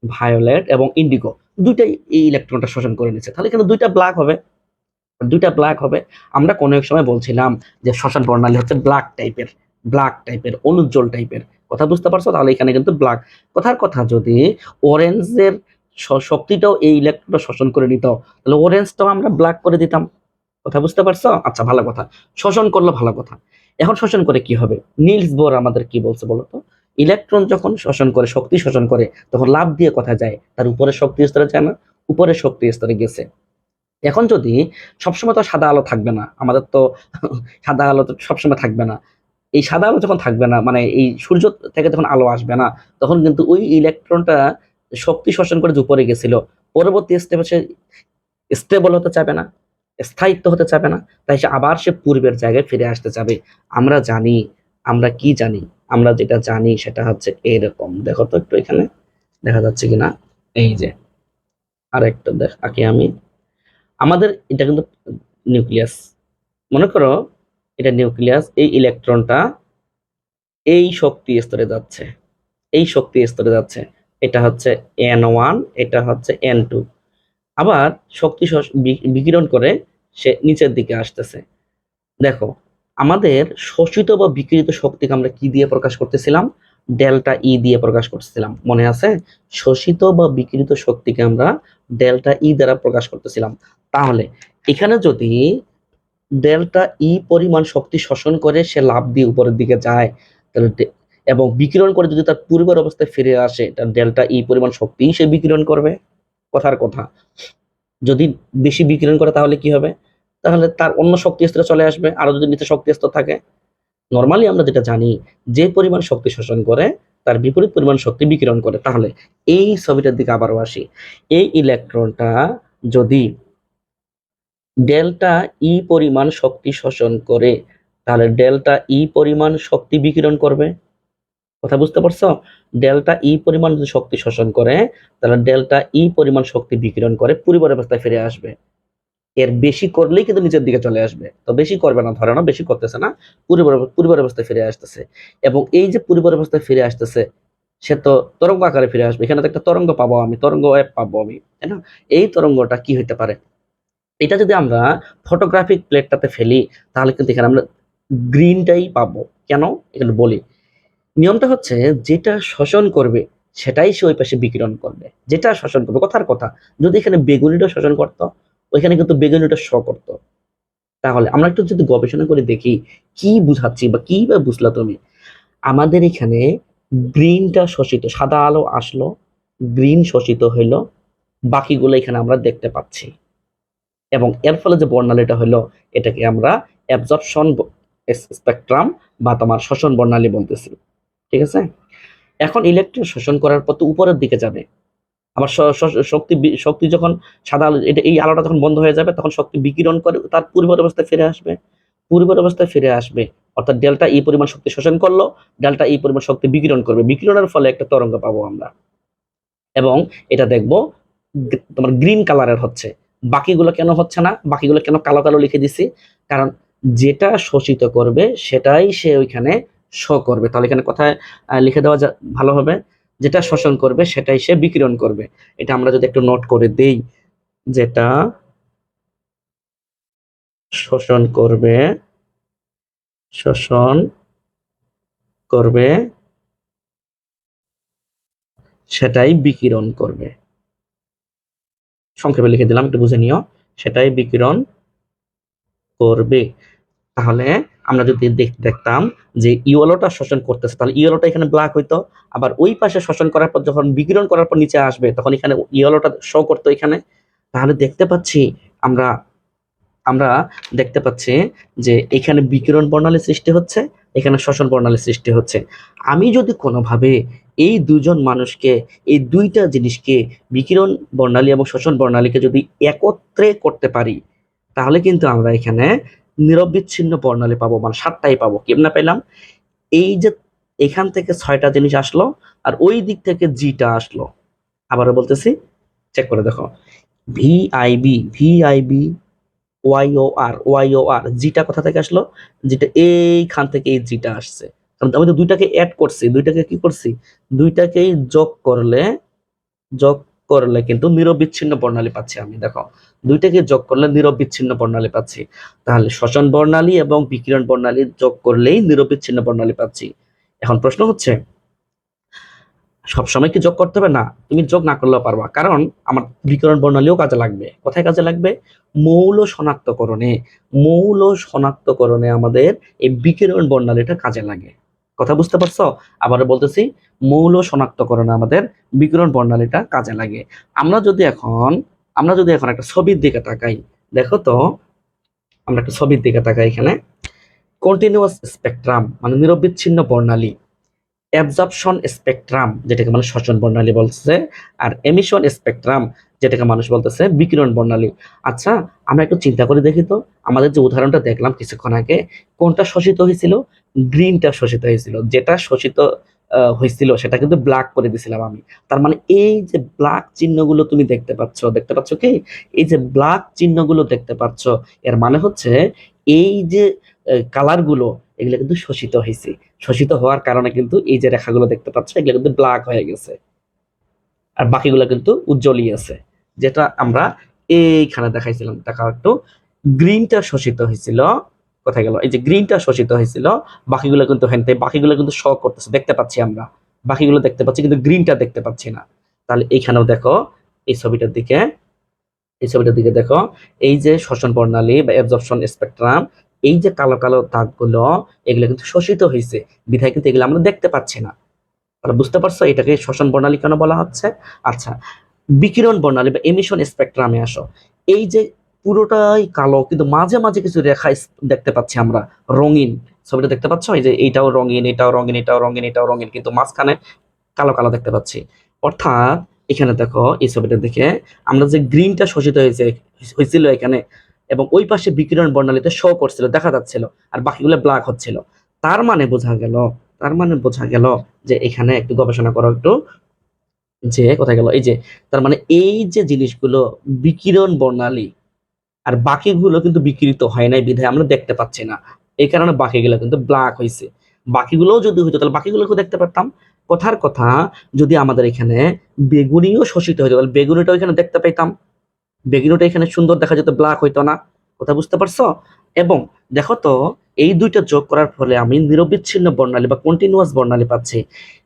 ভায়োলেট এবং ইন্ডিগো দুইটাই এই ইলেকট্রনটা শোষণ করে নিচ্ছে, তাহলে কিন্তু দুইটা ব্ল্যাক হবে, দুইটা ব্ল্যাক হবে। আমরা কোনো এক সময় বলছিলাম যে শ্বসন প্রণালী হচ্ছে ব্ল্যাক টাইপের অনুজ্জ্বল টাইপের, কথা বুঝতে পারছো? তাহলে এখানে কিন্তু ব্ল্যাক। কথার কথা, যদি অরেঞ্জের শক্তিটাও এই ইলেকট্রনটা শোষণ করে নিত তাহলে অরেঞ্জটাও আমরা ব্ল্যাক করে দিতাম, কথা বুঝতে পারছো? আচ্ছা, ভালো কথা, শোষণ করলো, ভালো কথা। এখন শোষণ করে কি হবে? নিলস বোর আমাদের কি বলছে বলতো, ইলেকট্রন যখন শোষণ করে, শক্তি শোষণ করে, তখন লাফ দিয়ে কোথায় যায়? তার উপরে শক্তি স্তরে যায় না? উপরে শক্তি স্তরে গেছে। এখন যদি সবসময় তো সাদা আলো থাকবে না আমাদের তো সাদা আলো তো সবসময় থাকবে না। এই সাদা আলো যখন থাকবে না, মানে এই সূর্য থেকে যখন আলো আসবে না, তখন কিন্তু ওই ইলেকট্রনটা শক্তি শোষণ করে যে উপরে গেছিল, পরবর্তী স্টেপে সে স্টেবল হতে চাবে না, স্থায়িত্ব হতে চাবে না, তাই সে আবার সে পূর্বের জায়গায় ফিরে আসতে চাবে। আমরা জানি, আমরা কি জানি, আমরা যেটা জানি সেটা হচ্ছে এরকম। দেখো তো একটু এখানে দেখা যাচ্ছে কিনা, এই যে আরেকটা দেখ আঁকি আমি। আমাদের এটা কিন্তু নিউক্লিয়াস, মনে করো এটা নিউক্লিয়াস, এই ইলেকট্রনটা এই শক্তি স্তরে যাচ্ছে, এই শক্তি স্তরে যাচ্ছে, এটা হচ্ছে N1, এটা হচ্ছে N2। আবার শক্তি বিকিরণ করে সে নিচের দিকে আসতেছে। দেখো, আমাদের শোষিত বা বিকিরিত শক্তিকে আমরা কি দিয়ে প্রকাশ করতেছিলাম? ডেল্টা ই দিয়ে প্রকাশ করতেছিলাম, মনে আছে? শোষিত বা বিকিরিত শক্তিকে আমরা ডেল্টা ই দ্বারা প্রকাশ করতেছিলাম। তাহলে এখানে যদি ডেল্টা ই পরিমাণ শক্তি শোষণ করে সে লাফ দিয়ে উপরের দিকে যায়, তাহলে এবং বিকিরণ করে যদি তার পূর্বের অবস্থায় ফিরে আসে, তার ডেল্টা ই পরিমাণ শক্তি সে বিকিরণ করবে। কথার কথা, যদি বেশি বিকিরণ করে তাহলে কি হবে? তাহলে তার অন্য শক্তি স্তরে চলে আসবে, আরো যদি নিচে শক্তি স্তর থাকে। নর্মালি আমরা যেটা জানি, যে পরিমাণ শক্তি শোষণ করে তার বিপরীত পরিমাণ শক্তি বিকিরণ করে। তাহলে এই ছবিটার দিকে আবারও আসি, এই ইলেকট্রনটা যদি ডেল্টা ই পরিমাণ শক্তি শোষণ করে, তাহলে ডেল্টা ই পরিমাণ শক্তি বিকিরণ করবে, কথা বুঝতে পারছো? ডেল্টা ই পরিমাণ যদি শক্তি শোষণ করে, তাহলে ডেল্টা ই পরিমাণ শক্তি বিকিরণ করে পূর্বের অবস্থায় ফিরে আসবে। এর বেশি করলেই কিন্তু নিচের দিকে চলে আসবে, তো বেশি করবে না, ধরে না বেশি করতেছে না, পূর্বের অবস্থায় ফিরে আসতেছে। এবং এই যে পূর্বের অবস্থায় ফিরে আসতেছে, সে তো তরঙ্গ আকারে ফিরে আসবে। এখানে তো একটা তরঙ্গ পাবো আমি, তরঙ্গ ওয়েভ পাবো আমি, তাই না? এই তরঙ্গটা কি হইতে পারে? এটা যদি আমরা ফটোগ্রাফিক প্লেটটাতে ফেলি, তাহলে কিন্তু এখানে আমরা গ্রিনটাই পাবো। কেন? এখানে বলি, নিয়মটা হচ্ছে যেটা শোষণ করবে সেটাই সে ওই পাশে বিকিরণ করবে, যেটা শোষণ করবে। কথার কথা, যদি এখানে বেগুনিটা শোষণ করতো, ওইখানে কিন্তু বেগুনিটা শো করতো। তাহলে আমরা একটু যদি গবেষণা করে দেখি কি বুঝাচ্ছি বা কি বা বুঝলা তুমি। আমাদের এখানে গ্রিনটা শোষিত, সাদা আলো আসলো, গ্রিন শোষিত হইলো, বাকিগুলো এখানে আমরা দেখতে পাচ্ছি। এবং এর ফলে যে বর্ণালীটা হলো এটাকে আমরা অ্যাবজর্পশন স্পেকট্রাম বা তোমার শোষণ বর্ণালী বলতেছি। ঠিক আছে, এখন ইলেকট্রন শোষণ করার পর তো উপরের দিকে যাবে, আবার শক্তি যখন সাদা আলো এটা এই আলোটা যখন বন্ধ হয়ে যাবে তখন শক্তি বিকিরণ করে তার পূর্বের অবস্থায় ফিরে আসবে, পূর্বের অবস্থায় ফিরে আসবে, অর্থাৎ ডেল্টা এই পরিমাণ শক্তি শোষণ করলো, ডেল্টা এই পরিমাণ শক্তি বিকিরণ করবে, বিকিরণের ফলে একটা তরঙ্গ পাবো আমরা। এবং এটা দেখবো তোমার গ্রিন কালারের হচ্ছে। বাকিগুলো কেন হচ্ছে না, বাকিগুলো কেন কালো কালো লিখে দিছি, কারণ যেটা শোষিত করবে সেটাই সে ওইখানে শো করবে। তাহলে এখানে কথায় লিখে দেওয়া ভালো হবে, যেটা শোষণ করবে সেটাই সে বিকিরণ করবে। এটা আমরা যদি একটু নোট করে দেই, যেটা শোষণ করবে, শোষণ করবে সেটাই বিকিরণ করবে। সংক্ষেপে লিখে দিলাম, একটু বুঝে নিও, সেটাই বিকিরণ করবে। তাহলে আমরা যদি দেখতাম যে ইয়েলোটা শোষণ করতেছে, তাহলে ইয়েলোটা এখানে ব্ল্যাক হইতো, আবার ওই পাশে শোষণ করার পর যখন বিকিরণ করার পর নিচে আসবে তখন এখানে ইয়েলোটা শো করতো এখানে। তাহলে দেখতে পাচ্ছি আমরা আমরা দেখতে পাচ্ছি যে এখানে বিকিরণ বর্ণালী সৃষ্টি হচ্ছে, এখানে শোষণ বর্ণালী সৃষ্টি হচ্ছে। আমি যদি কোনোভাবে এই দুজন মানুষকে, এই দুইটা জিনিসকে, বিকিরণ বর্ণালী এবং শোষণ বর্ণালীকে যদি একত্রে করতে পারি, তাহলে কিন্তু আমরা এখানে নিরবিচ্ছিন্ন বর্ণালী পাবো, মানে 7টাই পাবো। কেমনে পেলাম? এই যে এখান থেকে 6টা জিনিস আসলো আর ওই দিক থেকে জিটা আসলো। আবারও বলতেছি, চেক করে দেখো, ভিআইবি ওয়াইও আর জিটা কোথা থেকে আসলো? জিটা এইখান থেকে এই জিটা আসছে, কারণ আমি তো দুইটাকে অ্যাড করছি, দুইটাকে কি করছি, দুইটাকেই যোগ করলে কিন্তু নিরবিচ্ছিন্ন বর্ণালী পাচ্ছি আমি। দেখো, দুইটাকে যোগ করলে নিরবিচ্ছিন্ন বর্ণালী পাচ্ছি। তাহলে শ্বসন বর্ণালী এবং বিকিরণ বর্ণালী যোগ করলেই নিরবিচ্ছিন্ন বর্ণালী পাচ্ছি। এখন প্রশ্ন হচ্ছে, সবসময় কি যোগ করতে হবে? না, তুমি যোগ না করলেও পারবা, কারণ আমার বিকিরণ বর্ণালীও কাজে লাগবে। কোথায় কাজে লাগবে? মৌল শনাক্তকরণে। মৌল শনাক্তকরণে আমাদের এই বিকিরণ বর্ণালীটা কাজে লাগে। কথা বুঝতে পারছো? আবার বলতেছি, মৌল শনাক্তকরণে আমাদের বিকিরণ বর্ণালীটা কাজে লাগে। আমরা যদি এখন একটা ছবির দিকে তাকাই, দেখো তো, আমরা একটা ছবির দিকে তাকাই, এখানে কন্টিনিউয়াস স্পেকট্রাম মানে নিরবিচ্ছিন্ন বর্ণালী, অ্যাবজর্পশন স্পেকট্রাম যেটাকে মানুষ শোষণ বর্ণালী বলছে, আর এমিশন স্পেকট্রাম যেটাকে মানুষ বলতেছে বিকিরণ বর্ণালী। আচ্ছা, আমরা একটু চিন্তা করে দেখি তো, আমাদের যে উদাহরণটা দেখলাম কিছুক্ষণ আগে, কোনটা শোষিত হয়েছিল? গ্রিনটা শোষিত হয়েছিল। যেটা শোষিত হয়েছিল সেটা কিন্তু ব্ল্যাক করে দিছিলাম আমি। তার মানে এই যে ব্ল্যাক চিহ্নগুলো তুমি দেখতে পাচ্ছ কি? এই যে ব্ল্যাক চিহ্নগুলো দেখতে পাচ্ছ, এর মানে হচ্ছে এই যে কালার গুলো, এগুলো কিন্তু শোষিত হয়েছে। শোষিত হওয়ার কারণে কিন্তু এই যে রেখাগুলো দেখতে পাচ্ছ এগুলো কিন্তু ব্ল্যাক হয়ে গেছে, আর বাকিগুলো কিন্তু উজ্জ্বলই আছে। যেটা আমরা এইখানে দেখাইছিলাম, দেখা একটু, গ্রিনটা শোষিত হয়েছিল, কোথায় গেল? এই যে গ্রিনটা শোষিত হয়েছিল, বাকিগুলো কিন্তু বাকিগুলো কিন্তু শো করতেছে, দেখতে পাচ্ছি আমরা, বাকিগুলো দেখতে পাচ্ছি কিন্তু গ্রিনটা দেখতে পাচ্ছি না। তাহলে এইখানেও দেখো, এই ছবিটার দিকে, এই ছবিটার দিকে দেখো, এই যে শোষণ বর্ণালী বা অ্যাবজর্পশন স্পেকট্রাম, এই যে কালো কালো দাগগুলো, এগুলো কিন্তু শোষিত হয়েছে, বিধায় কিন্তু এগুলো আমরা দেখতে পাচ্ছি না। তাহলে বুঝতে পারছো এটাকে শোষণ বর্ণালী কেন বলা হচ্ছে? আচ্ছা, বিকিরণ বর্ণালী বা এমিশন স্পেকট্রামে আসো। এই যে পুরোটাই কালো, কিন্তু মাঝে মাঝে কিছু রেখা দেখতে পাচ্ছি আমরা, রঙিন। ছবিটা দেখতে পাচ্ছ, এই যে এইটাও রঙিন, এটাও রঙিন, এটাও রঙিন, এটাও রঙিন, কিন্তু মাঝখানে কালো কালো দেখতে পাচ্ছি। অর্থাৎ এখানে দেখো, এই ছবিটা দেখে আমরা যে গ্রিনটা শোষিত হয়েছিল এখানে, এবং ওই পাশে বিকিরণ বর্ণালীতে শো করছিল, দেখা যাচ্ছিল, আর বাকিগুলো ব্ল্যাক হচ্ছিল। তার মানে বোঝা গেল, তার মানে বোঝা গেল যে এখানে একটু গবেষণা করো একটু, যে কোথায় গেল, এই যে, তার মানে এই যে জিনিসগুলো বিকিরণ বর্ণালী, আর বাকিগুলো কিন্তু বিকৃত হয় নাই, বিধায় আমরা দেখতে পাচ্ছি না। এই কারণে বাকিগুলো কিন্তু ব্ল্যাক হয়েছে। বাকিগুলোও যদি হইতো তাহলে বাকিগুলোকেও দেখতে পারতাম। কথার কথা, যদি আমাদের এখানে বেগুনিও শোষিত হইতো তাহলে বেগুনিটাও এখানে দেখতে পেতাম, বেগুনিটা এখানে সুন্দর দেখা যেত, ব্ল্যাক হইতো না। কথা বুঝতে পারছো? এবং দেখো তো, এই দুইটা যোগ করার ফলে আমি নিরবিচ্ছিন্ন বর্ণালী বা কন্টিনিউয়াস বর্ণালী পাচ্ছি।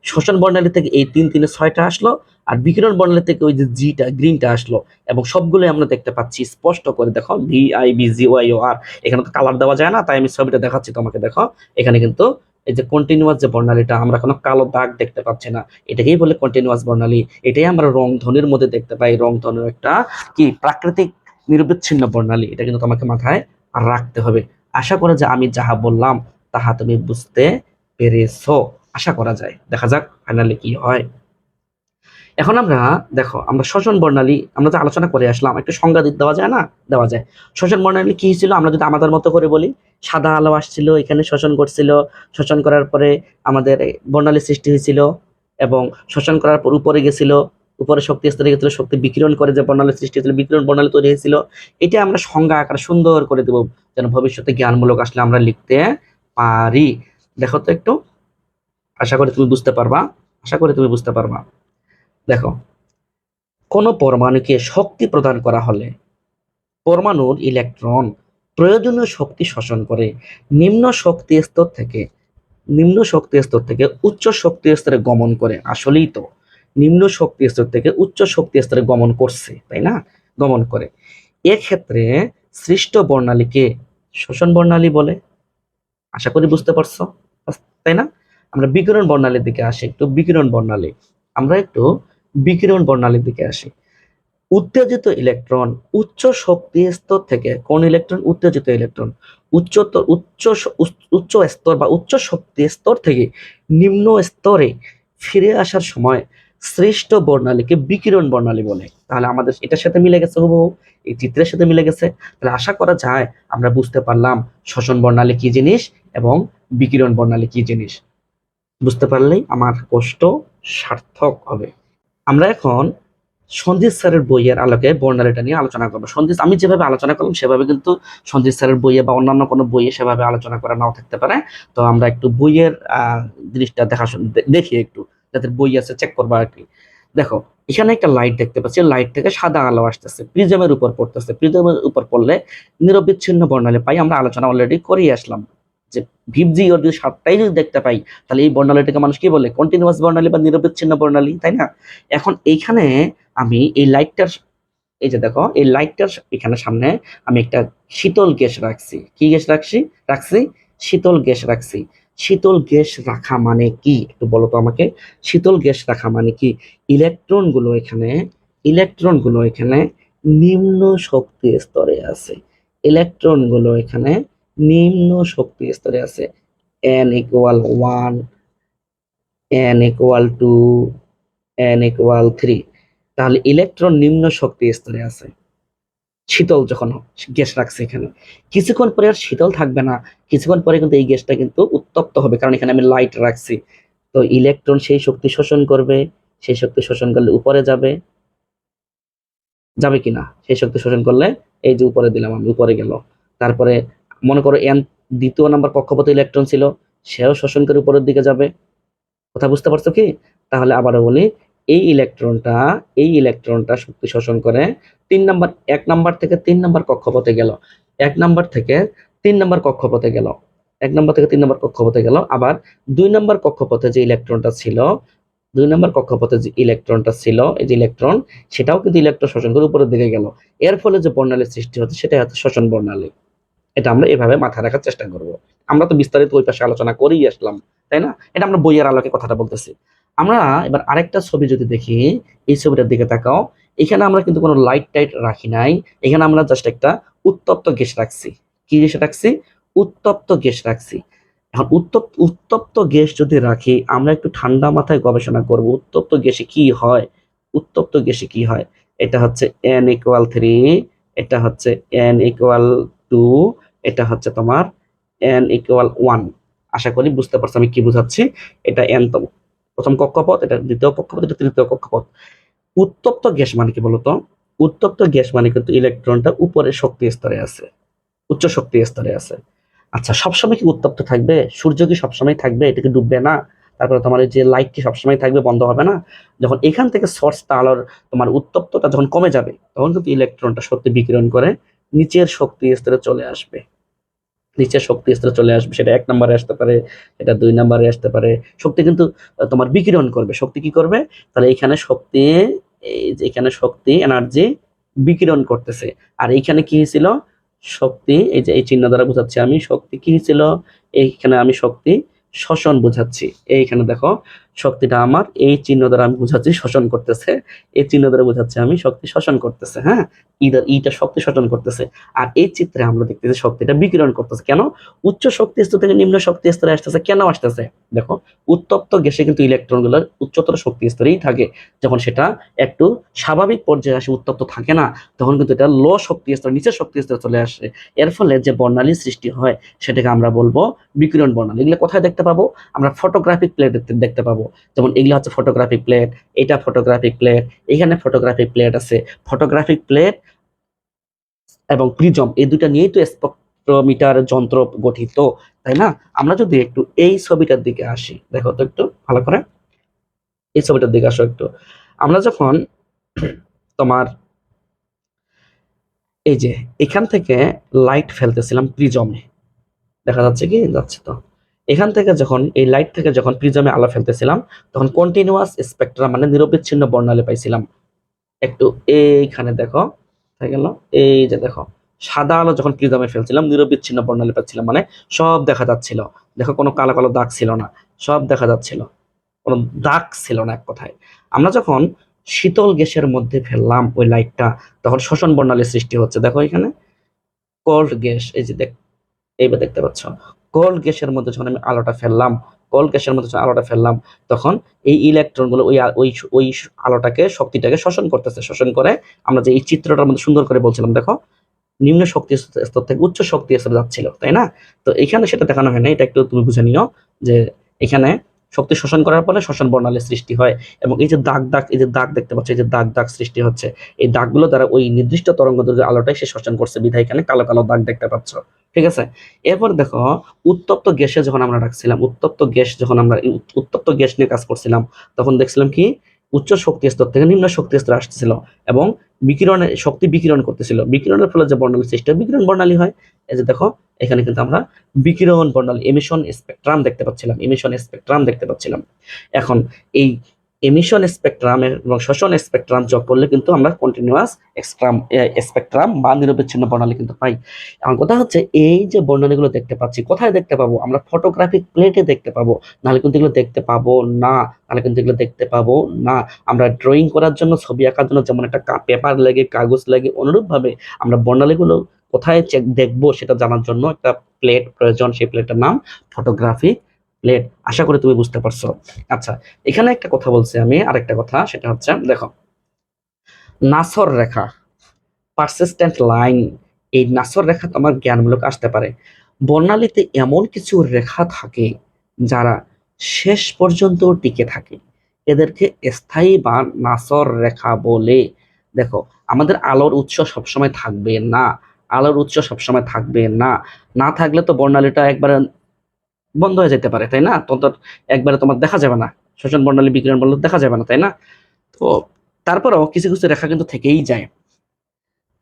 শোষণ বর্ণালী থেকে এই 3 3 6টা আসলো, আর বিকিরণ বর্ণালী থেকে ওই যে জিটা গ্রিনটা আসলো, এবং সবগুলোই আমরা দেখতে পাচ্ছি স্পষ্ট করে। দেখো, VIBGYOR, এখানে তো কালার দেওয়া যায় না, তাই আমি ছবিটা দেখাচ্ছি তোমাকে। দেখো, এখানে কিন্তু এই যে কন্টিনিউয়াস যে বর্ণালীটা, আমরা কোনো কালো দাগ দেখতে পাচ্ছি না, এটাকেই বলে কন্টিনিউয়াস বর্ণালী। এটাই আমরা রংধনুর মধ্যে দেখতে পাই, রংধনু একটা কি প্রাকৃতিক নিরবিচ্ছিন্ন বর্ণালী, এটা কিন্তু তোমাকে মাথায় রাখতে হবে। আশা করা যে আমি যাহা বললাম তাহা তুমি বুঝতে পেরেছো, আশা করা যায়। দেখা যাক ফাইনালি কি হয়। এখন আমরা দেখো, আমরা শ্বসন বর্ণালী আমরা যে আলোচনা করে আসলাম, একটু সংজ্ঞা দেওয়া যায় না? দেওয়া যায়। শ্বসন বর্ণালী কি ছিল আমরা যদি আমাদের মতো করে বলি, সাদা আলো আসছিল, এখানে শোষণ করছিল, শোষণ করার পরে আমাদের বর্ণালী সৃষ্টি হয়েছিল, এবং শোষণ করার পর উপরে গেছিল, উপরে শক্তি স্তরে গেছিল, শক্তি বিকিরণ করে যে বর্ণালী সৃষ্টি হয়েছিল, বিকিরণ বর্ণালী তৈরি হয়েছিল। এটা আমরা সংজ্ঞা আকারে সুন্দর করে দেবো, যেন ভবিষ্যতে জ্ঞানমূলক আসলে আমরা লিখতে পারি। দেখো তো একটু, আশা করি তুমি বুঝতে পারবা, আশা করি তুমি বুঝতে পারবা। দেখো, কোনো পরমাণুকে শক্তি প্রদান করা হলে পরমাণুর ইলেকট্রন প্রয়োজনীয় শক্তি শোষণ করে নিম্ন শক্তি স্তর থেকে উচ্চ শক্তি স্তরে গমন করে। আসলেই তো নিম্ন শক্তি স্তর থেকে উচ্চ শক্তি স্তরে গমন করছে, তাই না? গমন করে। এক্ষেত্রে সৃষ্ট বর্ণালীকে শোষণ বর্ণালী বলে। আশা করি বুঝতে পারছো, তাই না? আমরা বিকিরণ বর্ণালীর দিকে আসি, একটু বিকিরণ বর্ণালীর দিকে আসি। উত্তেজিত ইলেকট্রন উচ্চ শক্তি স্তর থেকে, কোন ইলেকট্রন? উত্তেজিত ইলেকট্রন উচ্চ স্তর বা উচ্চ শক্তি স্তর থেকে নিম্ন স্তরে ফিরে আসার সময় সৃষ্ট বর্ণালীকে বিকিরণ বর্ণালী বলে। তাহলে আমাদের এটার সাথে মিলে গেছে, হুবহু এই চিত্রের সাথে মিলে গেছে। তাহলে আশা করা যায় আমরা বুঝতে পারলাম শোষণ বর্ণালী কি জিনিস এবং বিকিরণ বর্ণালী কি জিনিস। বুঝতে পারলেই আমার কষ্ট সার্থক হবে। আমরা এখন সঞ্জিত স্যারের বইয়ের আলোকে বর্ণালীটা নিয়ে আলোচনা করবো। সঞ্জিত, আমি যেভাবে আলোচনা করলাম সেভাবে কিন্তু সঞ্জিত স্যারের বইয়ে বা অন্যান্য কোনো বইয়ে সেভাবে আলোচনা করা নাও থাকতে পারে। তো আমরা একটু বইয়ের জিনিসটা দেখি একটু, যাদের বই আছে চেক করবা আর কি। দেখো, এখানে একটা লাইট দেখতে পাচ্ছি, লাইট থেকে সাদা আলো আসতেছে, প্রিজমের উপর পড়তেছে। প্রিজমের উপর পড়লে নিরবিচ্ছিন্ন বর্ণালী পাই। আমরা আলোচনা অলরেডি করিয়ে আসলাম যে ভিপজি ওর যদি সাতটাই যদি দেখতে পাই, তাহলে এই বর্ণালীটাকে মানুষ কি বলে? কন্টিনিউয়াস বর্ণালী বা নিরবিচ্ছিন্ন বর্ণালী, তাই না? এখন এইখানে আমি এই লাইটটার, এই যে দেখো এই লাইটটার এখানে সামনে আমি একটা শীতল গ্যাস রাখছি। কি গ্যাস রাখছি? শীতল গ্যাস রাখছি। শীতল গ্যাস রাখা মানে কি একটু বলো তো আমাকে। শীতল গ্যাস রাখা মানে কি? ইলেকট্রনগুলো এখানে নিম্ন শক্তি স্তরে আছে। ইলেকট্রনগুলো এখানে নিম্ন শক্তি স্তরে আছে। n equal 1, n equal 2, n equal 3। তাহলে ইলেকট্রন নিম্ন শক্তি স্তরে আছে। শীতল যখন গ্যাস রাখছে এখানে, কিছুক্ষণ পরে আর শীতল থাকবে না, কিছুক্ষণ পরে কিন্তু এই গ্যাসটা কিন্তু উত্তপ্ত হবে, কারণ এখানে আমি লাইট রাখছি। তো ইলেকট্রন সেই শক্তি শোষণ করবে, সেই শক্তি শোষণ করলে উপরে যাবে, যাবে কিনা? সেই শক্তি শোষণ করলে এই যে উপরে দিলাম আমি, উপরে গেল। তারপরে মনে করো এন দ্বিতীয় নাম্বার কক্ষপথে ইলেকট্রন ছিল, সেও শোষণ করে উপরের দিকে যাবে। কথা বুঝতে পারছো কি? তাহলে আবারও বলি, এই ইলেকট্রনটা শক্তি শোষণ করে 3 নাম্বার, 1 নাম্বার থেকে 3 নাম্বার কক্ষপথে গেল, 1 নাম্বার থেকে 3 নাম্বার কক্ষপথে গেল, 1 নাম্বার থেকে 3 নাম্বার কক্ষপথে গেল। আবার 2 নাম্বার কক্ষপথে যে ইলেকট্রনটা ছিল, 2 নাম্বার কক্ষপথে যে ইলেকট্রনটা ছিল, এই যে ইলেকট্রন, সেটাও কিন্তু ইলেকট্রন শোষণ করে উপরের দিকে গেল। এর ফলে যে বর্ণালীর সৃষ্টি হচ্ছে সেটা হচ্ছে শোষণ বর্ণালী। এটা আমরা এভাবে মাথায় রাখার চেষ্টা করব। আমরা তো বিস্তারিত ওই পাশে আলোচনা করেই আসলাম, তাই না? এটা আমরা বইয়ের আলোকে কথাটা বলতেছি। আমরা এবার আরেকটা ছবি যদি দেখি, এই ছবিটার দিকে তাকাও। এখানে আমরা কিন্তু কোনো লাইট টাইট রাখি নাই, এখানে আমরা জাস্ট একটা উত্তপ্ত গ্যাস রাখছি। কি গ্যাস রাখছি? উত্তপ্ত গ্যাস রাখছি। এখন উত্তপ্ত গ্যাস যদি রাখি, আমরা একটু ঠান্ডা মাথায় গবেষণা করব উত্তপ্ত গ্যাসে কি হয়। উত্তপ্ত গ্যাসে কি হয়? এটা হচ্ছে n ইকুয়াল 3, এটা হচ্ছে n ইকুয়াল 2, এটা হচ্ছে তোমার n ইকুয়াল 1। আশা করি বুঝতে পারছো আমি কি বুঝাচ্ছি। এটা n তম প্রথম কক্ষপথ, এটা দ্বিতীয় কক্ষপথ, এটা তৃতীয় কক্ষপথ। উত্তপ্ত গ্যাস মানে কি বলতো? উত্তপ্ত গ্যাস মানে কিন্তু ইলেকট্রনটা উপরে শক্তি স্তরে আছে, উচ্চ শক্তি স্তরে আছে। আচ্ছা, সবসময় কি উত্তপ্ত থাকবে? সূর্য কি সবসময় থাকবে? এটা কি ডুববে না? তারপরে তোমার এই যে লাইট কি সবসময় থাকবে? বন্ধ হবে না? যখন এখান থেকে সোর্সটা আলোর তোমার উত্তপ্তটা যখন কমে যাবে, তখন কিন্তু ইলেকট্রনটা শক্তি বিকিরণ করে নিচের শক্তি স্তরে চলে আসবে। নিচের শক্তি স্তরে চলে আসবে, সেটা 1 নাম্বারে আসতে পারে, এটা 2 নাম্বারে আসতে পারে। শক্তি কিন্তু তোমার বিকিরণ করবে। শক্তি কি করবে? তাহলে এখানে শক্তি, এই যে এখানে শক্তি এনার্জি বিকিরণ করতেছে। আর এইখানে কি ছিল? শক্তি, এই যে এই চিহ্ন দ্বারা বোঝাচ্ছি আমি, শক্তি কি ছিল? এইখানে আমি শক্তি শোষণ বোঝাচ্ছি। এইখানে দেখো, শক্তিটা আমার এই চিহ্ন দ্বারা আমি বুঝাচ্ছি শোষণ করতেছে, এই চিহ্ন দ্বারা বুঝাচ্ছি আমি শক্তি শোষণ করতেছে। হ্যাঁ, ইটা শক্তি শোষণ করতেছে। আর এই চিত্রে আমরা দেখতেছি শক্তিটা বিকিরণ করতেছে। কেন? উচ্চ শক্তি স্তর থেকে নিম্ন শক্তি স্তরে আসতেছে। কেন আসতেছে? দেখো, উত্তপ্ত গ্যাসে কিন্তু ইলেকট্রন গুলো উচ্চতর শক্তি স্তরেই থাকে। যখন সেটা একটু স্বাভাবিক পর্যায়ে আসে, উত্তপ্ত থাকে না, তখন কিন্তু এটা লো শক্তি স্তর, নিচের শক্তি স্তরে চলে আসে। এর ফলে যে বর্ণালীর সৃষ্টি হয় সেটাকে আমরা বলবো বিকিরণ বর্ণালী। এগুলো কোথায় দেখতে পাবো? আমরা ফটোগ্রাফিক প্লেট দেখতে পাবো। যেমন এগুলো হচ্ছে ফটোগ্রাফিক প্লেট, এটা ফটোগ্রাফিক প্লেট, এখানে ফটোগ্রাফিক প্লেট আছে। ফটোগ্রাফিক প্লেট এবং প্রিজম এই দুটা নিয়েই তো স্পেকট্রোমিটার যন্ত্র গঠিত, তাই না? আমরা যদি একটু এই ছবিটার দিকে আসি, দেখো তো একটু ভালো করে, এই ছবিটার দিকে আসো একটু। আমরা যখন তোমার এই যে এখান থেকে লাইট ফেলতেছিলাম প্রিজমে, দেখা যাচ্ছে কি? যাচ্ছে তো। এখান থেকে যখন এই লাইট থেকে যখন প্রিজমে আলো ফেলতেছিলাম, তখন কন্টিনিউয়াস স্পেকট্রাম মানে নিরবিচ্ছিন্ন বর্ণালী পাইছিলাম। একটু এইখানে দেখো, হয়ে গেল, এই যে দেখো, সাদা আলো যখন প্রিজমে ফেলছিলাম নিরবিচ্ছিন্ন বর্ণালী পাচ্ছিলাম, মানে সব দেখা যাচ্ছিল। দেখো, কোনো কালো কালো দাগ ছিল না, সব দেখা যাচ্ছিল, কোনো দাগ ছিল না এক কথায়। আমরা যখন শীতল গ্যাসের মধ্যে ফেললাম ওই লাইটটা, তখন শোষণ বর্ণালীর সৃষ্টি হচ্ছে। দেখো এখানে কোল্ড গ্যাস, এই যে এইবার দেখতে পাচ্ছ, কোল্ড গ্যাসের মধ্যে যখন আমি আলোটা ফেললাম, কোল্ড গ্যাসের মধ্যে যখন আলোটা ফেললাম, তখন এই ইলেকট্রন গুলো ওই আলোটাকে, শক্তিটাকে শোষণ করতেছে। শোষণ করে আমরা যে এই চিত্রটার মধ্যে সুন্দর করে বলছিলাম, দেখো, নিম্ন শক্তি স্তর থেকে উচ্চ শক্তি স্তরে যাচ্ছিল, তাই না? তো এখানে সেটা দেখানো হয় না, এটা একটু তুমি বুঝে নিও যে এখানে শক্তি শোষণ করার ফলে শোষণ বর্ণালীর সৃষ্টি হয়। এবং এই যে দাগ দাগ, এই যে দাগ দেখতে পাচ্ছ, এই যে দাগ দাগ সৃষ্টি হচ্ছে, এই দাগগুলো দ্বারা ওই নির্দিষ্ট তরঙ্গ দৈর্ঘ্যের আলোটাই সে শোষণ করছে, বিধায় এখানে কালো কালো দাগ দেখতে পাচ্ছ। ঠিক আছে? এরপর দেখো, উত্তপ্ত গ্যাসে যখন আমরা রাখছিলাম, উত্তপ্ত গ্যাস নিয়ে কাজ করছিলাম, তখন দেখছিলাম কি উচ্চ শক্তি স্তর থেকে নিম্ন শক্তি স্তরে আসতেছিল এবং বিকিরণের শক্তি বিকিরণ করতেছিল। বিকিরণের ফলে যে বর্ণালী সৃষ্টি হয়, বিকিরণ বর্ণালী হয়। এই যে দেখো, এখানে কিন্তু আমরা বিকিরণ বর্ণালী, এমিশন স্পেকট্রাম দেখতে পাচ্ছিলাম। এখন এই এমিশন স্পেকট্রাম এবং শোষণ স্পেকট্রাম যোগ করলে কিন্তু আমরা কন্টিনিউয়াস স্পেকট্রাম বা নিরবিচ্ছিন্ন বর্ণালী কিন্তু পাই। এখন কথা হচ্ছে, এই যে বর্ণালীগুলো দেখতে পাচ্ছি, কোথায় দেখতে পাবো? আমরা ফটোগ্রাফিক প্লেটে দেখতে পাবো, নাহলে কিন্তু এগুলো দেখতে পাবো না। আমরা ড্রয়িং করার জন্য, ছবি আঁকার জন্য যেমন একটা পেপার লাগে, কাগজ লাগে, অনুরূপ ভাবে আমরা বর্ণালীগুলো কোথায় দেখবো সেটা জানার জন্য একটা প্লেট প্রয়োজন। সেই প্লেটের নাম ফটোগ্রাফিক প্লেট। আশা করি তুমি বুঝতে পারছো। আচ্ছা, এখানে একটা কথা বলছি আমি, আরেকটা কথা, সেটা হচ্ছে দেখো, নাসর রেখা, পারসিস্টেন্ট লাইন, এই নাসর রেখা তোমার জ্ঞানমূলক আসতে পারে। বর্ণালীতে এমন কিছু রেখা থাকে যারা শেষ পর্যন্ত টিকে থাকে, এদেরকে স্থায়ী বা নাসর রেখা বলে। দেখো, আমাদের আলোর উৎস সবসময় থাকবে না, না থাকলে তো বর্ণালীটা একবারে বন্ধ হয়ে যেতে পারে, তাই না? তো একবারে তোমার দেখা যাবে না, শোষণ বর্ণালী বিকিরণ বর্ণালী দেখা যাবে না, তাই না? তো তারপরেও কিছু কিছু রেখা কিন্তু থেকেই যায়।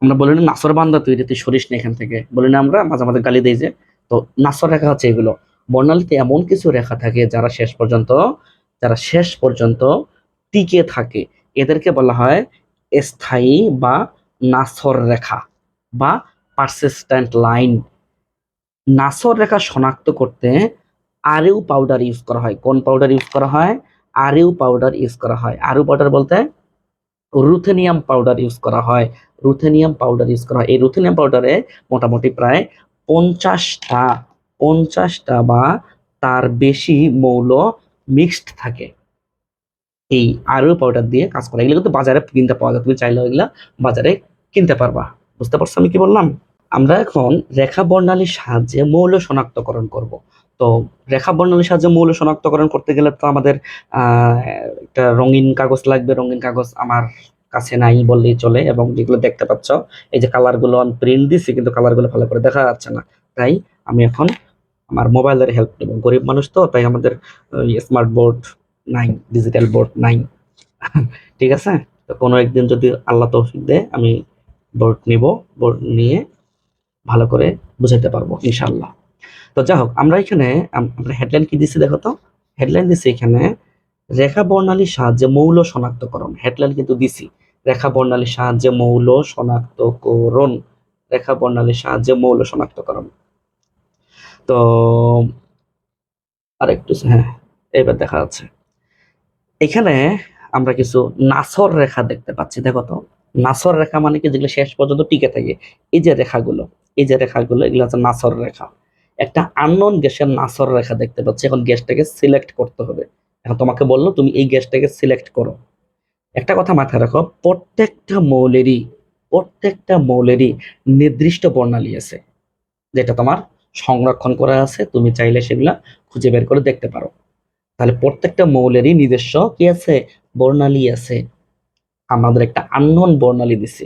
আমরা বলি না, নাসর বান্দা তুই সরিস না এখান থেকে, বলি না আমরা মাঝে মাঝে গালি দেই যে। তো নাসর রেখা হচ্ছে এগুলো। বর্ণালীতে এমন কিছু রেখা থাকে যারা শেষ পর্যন্ত টিকে থাকে, এদেরকে বলা হয় স্থায়ী বা নাসর রেখা বা পারসিস্টেন্ট লাইন। নাসর রেখা শনাক্ত করতে আরইউ পাউডার ইউজ করা হয়। কোন পাউডার ইউজ করা হয়? আরইউ পাউডার ইউজ করা হয়। আরইউ পাউডার বলতে রুথেনিয়াম পাউডার ইউজ করা হয়। এই রুথেনিয়াম পাউডারে মোটামুটি প্রায় 50টা 50টা বা তার বেশি মৌল মিক্সড থাকে। এই আরইউ পাউডার দিয়ে কাজ করে। এগুলো কিন্তু বাজারে কিনতে পাওয়া যায়, তুমি চাইলে এগুলা বাজারে কিনতে পারবা। বুঝতে পারছো আমি কি বললাম? আমরা এখন রেখা বর্ণালীর সাহায্যে মৌল শনাক্তকরণ করব। তো রেখা বর্ণালীর সাহায্যে মৌল শনাক্তকরণ করতে গেলে তো আমাদের আহ, একটা রঙিন কাগজ লাগবে। রঙিন কাগজ আমার কাছে নাই বললেই চলে, এবং যেগুলো দেখতে পাচ্ছ, এই যে কালার গুলো আমি প্রিন্ট দিছি, কিন্তু কালার গুলো ভালো করে দেখা যাচ্ছে না। তাই আমি এখন আমার মোবাইলের হেল্প নেব। গরিব মানুষ তো, তাই আমাদের স্মার্ট বোর্ড নাই, ডিজিটাল বোর্ড নাই। ঠিক আছে? তো কোনো একদিন যদি আল্লাহ তৌফিক দেয়, আমি বোর্ড নিব, বোর্ড নিয়ে ভালো করে বুঝাইতে পারবো ইনশাল্লাহ। তো যাই হোক, আমরা এখানে আমরা হেডলাইন কি দিছি দেখো তো। হেডলাইন দিছি এখানে রেখা বর্ণালীর সাহায্যে মৌল শনাক্তকরণ। হেডলাইন কিন্তু দিছি রেখা বর্ণালীর সাহায্যে মৌল শনাক্তকরণ। রেখা বর্ণালীর সাহায্যে মৌল শনাক্তকরণ। তো আরেকটু, হ্যাঁ, এবার দেখা যাচ্ছে। এখানে আমরা কিছু নাসর রেখা দেখতে পাচ্ছি। দেখো তো, নাসর রেখা মানে কি, যেগুলো শেষ পর্যন্ত টিকে থাকে। এই যে রেখাগুলো, এই যে রেখাগুলো, এগুলো হচ্ছে নাসর রেখা। একটা আননোন গ্যাসের নাসর রেখা দেখতে পাচ্ছি। এখন গ্যাসটাকে সিলেক্ট করতে হবে। এখন তোমাকে বললো তুমি এই গ্যাসটাকে সিলেক্ট করো। একটা কথা মাথায় রাখো, প্রত্যেকটা মৌলেরই নির্দিষ্ট বর্ণালী আছে, যেটা তোমার সংরক্ষণ করা আছে। তুমি চাইলে সেগুলা খুঁজে বের করে দেখতে পারো। তাহলে প্রত্যেকটা মৌলেরই নিজস্ব কি আছে, বর্ণালী আছে। আমাদের একটা আননোন বর্ণালী দিছে,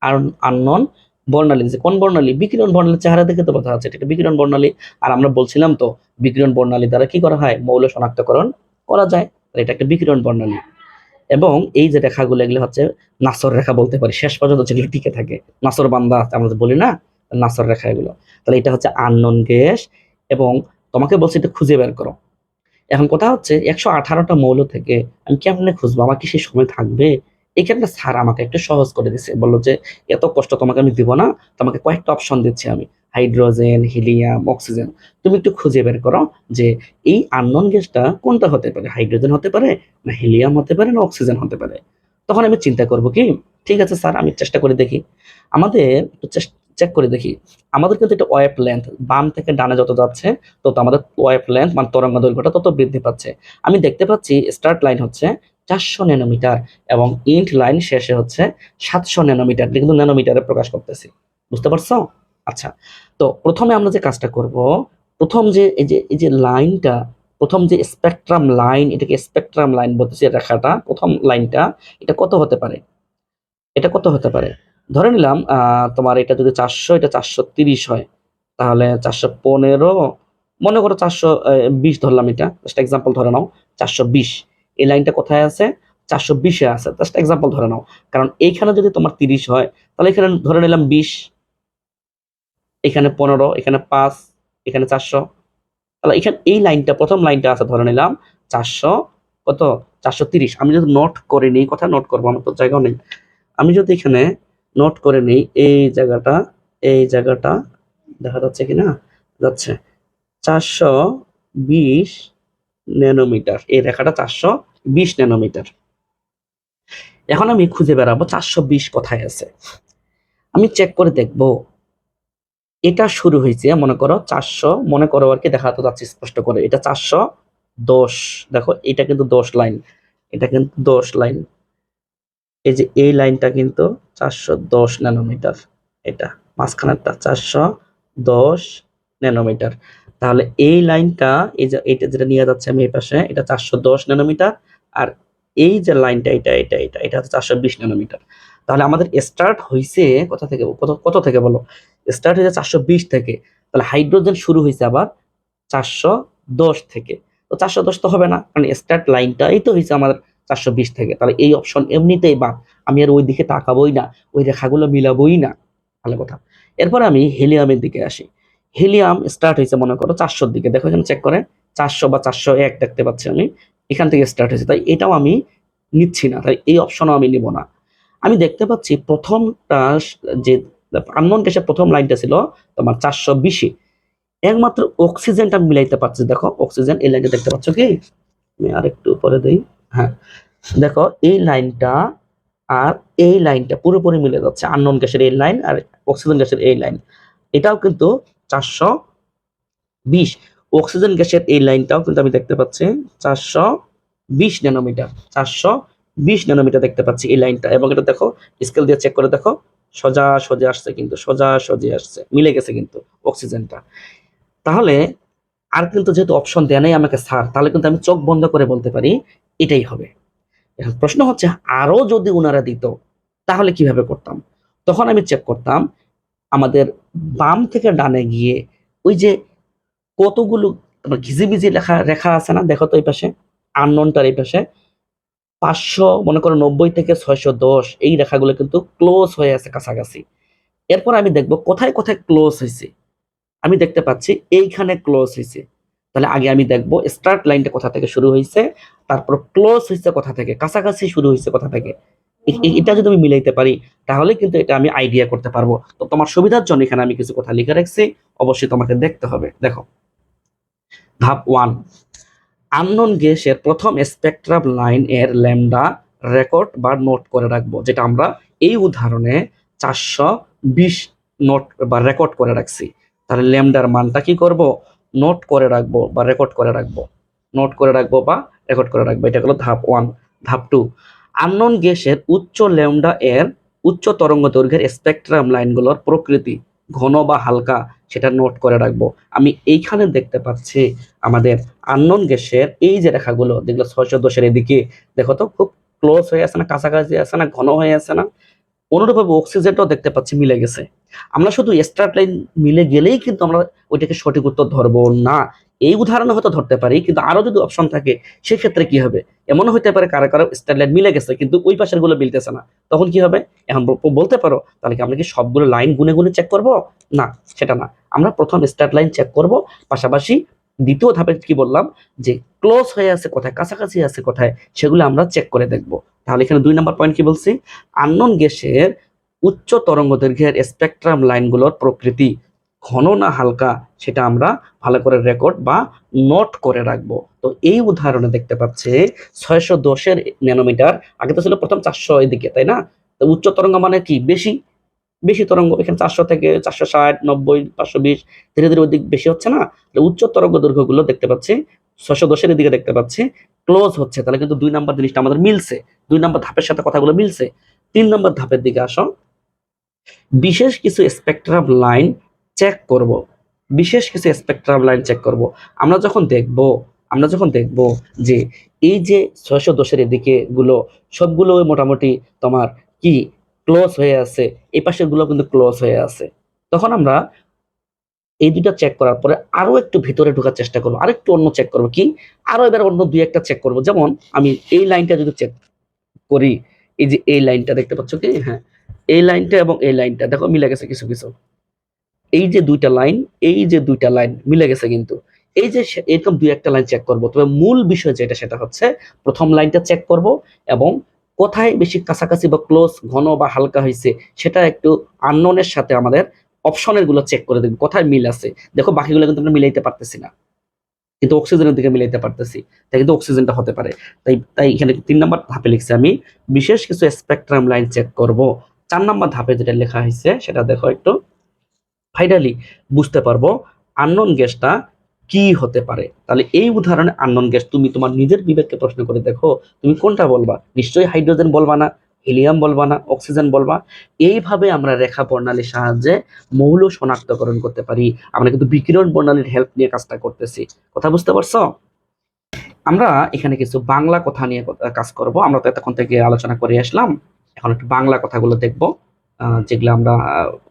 আর আননোন বর্ণালী দিছে। কোন বর্ণালী? বিকিরণ বর্ণালী। চেহারা দেখে তো বোঝা যাচ্ছে এটা একটা বিকিরণ বর্ণালী। আর আমরা বলছিলাম তো, বিকিরণ বর্ণালী দ্বারা কি করা হয়, মৌল শনাক্তকরণ করা যায়। তাহলে এটা একটা বিকিরণ বর্ণালী। এবং এই যে রেখাগুলো, এগুলো হচ্ছে নাসর রেখা বলতে পারি, শেষ পর্যন্ত যেগুলো টিকে থাকে। নাসর বান্দা আমরা তো বলি না, নাসর রেখা এগুলো। তাহলে এটা হচ্ছে আননোন গ্যাস। এবং তোমাকে বলছি এটা খুঁজে বের করো। এখন কথা হচ্ছে 118টা মৌল থেকে আমি কেমনে খুঁজবো? আমার কি সেই সময় থাকবে? এই ক্ষেত্রে স্যার আমাকে একটু সহজ করে দিছে, বললো যে এত কষ্ট তোমাকে আমি দিব না, তোমাকে কয়েকটা অপশন দিচ্ছি আমি, হাইড্রোজেন, হিলিয়াম, অক্সিজেন। তুমি একটু খুঁজে বের করো যে এই আননোন গ্যাসটা কোনটা হতে পারে, হাইড্রোজেন হতে পারে, না হিলিয়াম হতে পারে, না অক্সিজেন হতে পারে। তখন আমি চিন্তা করবো কি, ঠিক আছে স্যার, আমি চেষ্টা করে দেখি। আমাদের একটু চেক করে দেখি। আমাদের কিন্তু এটা ওয়েভ লেন্থ, বাম থেকে ডানে যত যাচ্ছে তত আমাদের ওয়েভ লেন্থ মানে তরঙ্গ দৈর্ঘ্যটা তত বৃদ্ধি পাচ্ছে। আমি দেখতে পাচ্ছি স্টার্ট লাইন হচ্ছে 400 ন্যানোমিটার এবং ইন্ট লাইন শেষে হচ্ছে 700 ন্যানোমিটার, কিন্তু ন্যানোমিটারে প্রকাশ করতেছি। বুঝতে পারছো? আচ্ছা, তো প্রথমে আমরা যে কাজটা করব, প্রথম যে এই যে লাইনটা, প্রথম যে স্পেকট্রাম লাইন, এটাকে স্পেকট্রাম লাইন বলতেছি, রেখাটা প্রথম লাইনটা, এটা কত হতে পারে? এটা কত হতে পারে? ধরে নিলাম তোমার এটা যদি 400, এটা 430 হয়, তাহলে 415, মনে করো 420 ধরলাম, এটা জাস্ট এক্সাম্পল ধরে নাও। 420, এই লাইনটা কোথায় আছে? 420-এ আছে, জাস্ট এক্সাম্পল ধরে নাও। কারণ এইখানে যদি তোমার 30 হয়, তাহলে এখানে ধরে নিলাম 20, এখানে 15, এখানে 5, এখানে 400। তাহলে এখানে এই লাইনটা, প্রথম লাইনটা আছে ধরে নিলাম 400, কত, 430। আমি যদি নোট করে নিই, কথা নোট করবো, আমার তো জায়গাও নেই। আমি যদি এখানে নোট করে নিই, এই জায়গাটা দেখা যাচ্ছে কিনা, যাচ্ছে 420 ন্যানোমিটার, এই রেখাটা 420 ন্যানোমিটার। এখন আমি খুঁজে বেড়াবো 420 কোথায় আছে। আমি চেক করে দেখব, এটা শুরু হয়েছে মনে করো 400, মনে করো আর কি, দেখাতে যাচ্ছে স্পষ্ট করে, এটা 410। দেখো এটা কিন্তু 10 লাইন, এটা কিন্তু 10 লাইন। এই যে এই লাইনটা কিন্তু 410 ন্যানোমিটার, এটা মাঝখানেরটা 410 ন্যানোমিটার। তাহলে এই লাইনটা, এই যে এটা যেটা নিয়ে যাচ্ছে আমি এই পাশে, এটা 410 ন্যানোমিটার। আর এই যে লাইনটা, এটা হচ্ছে 420 ন্যানোমিটার। তাহলে আমাদের স্টার্ট হয়েছে কোথা থেকে, কত কত থেকে বলো? স্টার্ট হয়েছে 420 থেকে। তাহলে হাইড্রোজেন শুরু হয়েছে আবার 410 থেকে। তো 410 তো হবে না, কারণ স্টার্ট লাইনটাই তো হয়েছে আমাদের 420 থেকে। তাহলে এই অপশন এমনিতেই বাদ, আমি আর ওই দিকে তাকাবোই না, ওই রেখাগুলো মিলাবোই না। ভালো কথা। এরপর আমি হিলিয়ামের দিকে আসি। হিলিয়াম স্টার্ট হয়েছে মনে করো 400-র দিকে, দেখো এখানে চেক করে 400 বা 401 দেখতে পাচ্ছি আমি, এখান থেকে স্টার্ট হয়েছে, তাই এটাও আমি নিচ্ছি না, তাই এই অপশনও আমি নিব না। আমি দেখতে পাচ্ছি প্রথমটা, যে আননোন গ্যাসের প্রথম লাইনটা ছিল তোমার 420-এ, একমাত্র অক্সিজেনটা আমি মিলাইতে পারছি। দেখো অক্সিজেন, এই লাইনটা দেখতে পাচ্ছ কি? আমি আরেকটু উপরে দেই। হ্যাঁ, দেখো এই লাইনটা আর এই লাইনটা পুরোপুরি মিলে যাচ্ছে, আননোন গ্যাসের এই লাইন আর অক্সিজেন গ্যাসের এই লাইন, এটাও কিন্তু 420। অক্সিজেন গ্যাসের এই লাইনটাও কিন্তু আমি দেখতে পাচ্ছি 420 ন্যানোমিটার, 420 ন্যানোমিটার দেখতে পাচ্ছি এই লাইনটা। এবং এটা দেখো, স্কেল দিয়ে চেক করে দেখো, সোজা সোজা আসছে, কিন্তু সোজা সোজা আসছে, মিলে গেছে কিন্তু অক্সিজেনটা। তাহলে আর কিন্তু যেহেতু অপশন দেয় নাই আমাকে স্যার, তাহলে কিন্তু আমি চোখ বন্ধ করে বলতে পারি এটাই হবে। এখন প্রশ্ন হচ্ছে, আরো যদি উনারা দিত তাহলে কিভাবে করতাম? তখন আমি চেক করতাম আমাদের বাম থেকে ডানে গিয়ে, ওই যে কতগুলো তোমার ঘিজিবিজি লেখা রেখা আছে না, দেখো তো এই পাশে, আননোনটার এই পাশে 500, মনে করো 90 থেকে 610, এই রেখাগুলো কিন্তু ক্লোজ হয়ে আছে কাছাকাছি। এরপর আমি দেখবো কোথায় কোথায় ক্লোজ হয়েছে। আমি দেখতে পাচ্ছি এইখানে ক্লোজ হয়েছে। তাহলে আগে আমি দেখবো স্টার্ট লাইনটা কোথা থেকে শুরু হয়েছে, তারপর ক্লোজ হয়েছে কোথা থেকে, কাছাকাছি শুরু হয়েছে কোথা থেকে। এটা যদি আমি মিলাইতে পারি, তাহলে কিন্তু এটা আমি আইডিয়া করতে পারবো। তো তোমার সুবিধার জন্য এখানে আমি কিছু কথা লিখে রাখছি, অবশ্যই তোমাকে দেখতে হবে। দেখো, ধাপ 1, আননোন গ্যাসের প্রথম স্পেকট্রাম লাইন এর ল্যামডা রেকর্ড বা নোট করে রাখবো, যেটা আমরা এই উদাহরণে 420 নোট বা রেকর্ড করে রাখছি। তাহলে ল্যামডার মানটা কি করব, নোট করে রাখবো বা রেকর্ড করে রাখবো, নোট করে রাখবো বা রেকর্ড করে রাখবো। এটা হলো ধাপ 1। ধাপ 2, আননোন গ্যাসের উচ্চ ল্যামডা এর উচ্চ তরঙ্গ দৈর্ঘ্যের স্পেকট্রাম লাইনগুলোর প্রকৃতি, ঘন বা হালকা, সেটা নোট করে রাখবো। আমি এইখানে দেখতে পাচ্ছি আমাদের আননোন গ্যাসের এই যে রেখাগুলো, যেগুলো 610-এর এদিকে, দেখো তো খুব ক্লোজ হয়ে আছে না, কাছাকাছি আছে না, ঘন হয়ে আছে না। অনুরূপভাবে অক্সিজেনটাও দেখতে পাচ্ছি মিলে গেছে। আমরা শুধু স্ট্রাট লাইন মিলে গেলেই কিন্তু আমরা ওইটাকে সঠিক উত্তর ধরবো না। এই উদাহরণে হয়তো ধরতে পারি, কিন্তু আরো যদি অপশন থাকে সেক্ষেত্রে কি হবে, এমনও হতে পারে কারো কারো স্ট্রাট লাইন মিলে গেছে কিন্তু ওই পাশের গুলো মিলতেছে না, তখন কি হবে? এখন বলতে পারো তাহলে কি আমরা কি সবগুলো লাইন গুনে গুনে চেক করব? না, সেটা না। আমরা প্রথম স্ট্রাট লাইন চেক করব, পাশাপাশি দ্বিতীয় ধাপে কি বললাম যে ক্লোজ হয়ে আছে কোথায়, কাছাকাছি আছে কোথায়, সেগুলো আমরা চেক করে দেখব। তাহলে এখানে 2 নম্বর পয়েন্ট কি বলছি, আননোন গ্যাসের উচ্চ তরঙ্গদৈর্ঘ্যের স্পেকট্রাম লাইনগুলোর প্রকৃতি, ঘন না হালকা, সেটা আমরা ভালো করে রেকর্ড বা নোট করে রাখবো। তো এই উদাহরণে দেখতে পাচ্ছে 610-এর ন্যানোমিটার, আগে তো ছিল প্রথম 400 এদিকে, তাই না? তো উচ্চ তরঙ্গ মানে কি, বেশি বেশি তরঙ্গ, এখানে 400 থেকে 460, 90, 520, ধীরে ধীরে ওইদিক বেশি হচ্ছে না? উচ্চ তরঙ্গ দৈর্ঘ্যগুলো দেখতে পাচ্ছি 610-এর দিকে দেখতে পাচ্ছি ক্লোজ হচ্ছে, তাহলে কিন্তু 2 নম্বর জিনিসটা আমাদের মিলছে, 2 নম্বর ধাপের সাথে কথাগুলো মিলছে। 3 নম্বর ধাপের দিকে আসো, বিশেষ কিছু স্পেকট্রাম লাইন চেক করব। বিশেষ কিছু স্পেকট্রাম লাইন চেক করব। আমরা যখন দেখব যে এই যে 610-এর এদিকে গুলো সবগুলো মোটামুটি তোমার কি ক্লোজ হয়ে আছে, এই পাশের গুলো কিন্তু ক্লোজ হয়ে আছে, তখন আমরা এই দুইটা চেক করার পরে আরো একটু ভিতরে ঢোকার চেষ্টা করবো, আরেকটু অন্য চেক করবো, কি আরো এবার অন্য দুই একটা চেক করবো। যেমন আমি এই লাইনটা যদি চেক করি, এই যে এই লাইনটা দেখতে পাচ্ছ কি, হ্যাঁ এই লাইনটা এবং এই লাইনটা দেখো মিলে গেছে কিছু কিছু, এই যে দুইটা লাইন, এই যে দুইটা লাইন মিলে গেছে কিন্তু। এই যে এরকম দুই একটা লাইন চেক করব, তবে মূল বিষয় যেটা সেটা হচ্ছে প্রথম লাইনটা চেক করব এবং কোথায় বেশি কাছাকাছি বা ক্লোজ, ঘন বা হালকা হয়েছে, সেটা একটু আননোনের সাথে আমাদের অপশনের গুলো চেক করে দেখবো কোথায় মিল আছে। দেখো বাকিগুলো কিন্তু আমরা মিলাইতে পারতেছি না, কিন্তু অক্সিজেনের দিকে মিলাইতে পারতেছি, তাই কিন্তু অক্সিজেনটা হতে পারে। তাই তাই এখানে 3 নম্বর ধাপে লিখছি আমি বিশেষ কিছু স্পেকট্রাম লাইন চেক করব। 4 নম্বর ধাপে যেটা লেখা হয়েছে সেটা দেখো একটু, ফাইনালি বুঝতে পারবো আননোন গ্যাসটা কি হতে পারে। তাহলে এই উদাহরণে আননোন গ্যাস তুমি তোমার নিজের বিবেককে প্রশ্ন করে দেখো, তুমি কোনটা বলবা? নিশ্চয়ই হাইড্রোজেন বলবা না, হিলিয়াম বলবা না, অক্সিজেন বলবা। এইভাবে আমরা রেখা বর্ণালীর সাহায্যে মৌল শনাক্তকরণ করতে পারি। আমরা কিন্তু বিকিরণ বর্ণালীর হেল্প নিয়ে কাজটা করতেছি। কথা বুঝতে পারছো? আমরা এখানে কিছু বাংলা কথা নিয়ে কাজ করব। আমরা তো এতক্ষণ থেকে আলোচনা করে আসলাম, এখন একটু বাংলা কথাগুলো দেখব, যেগুলো আমরা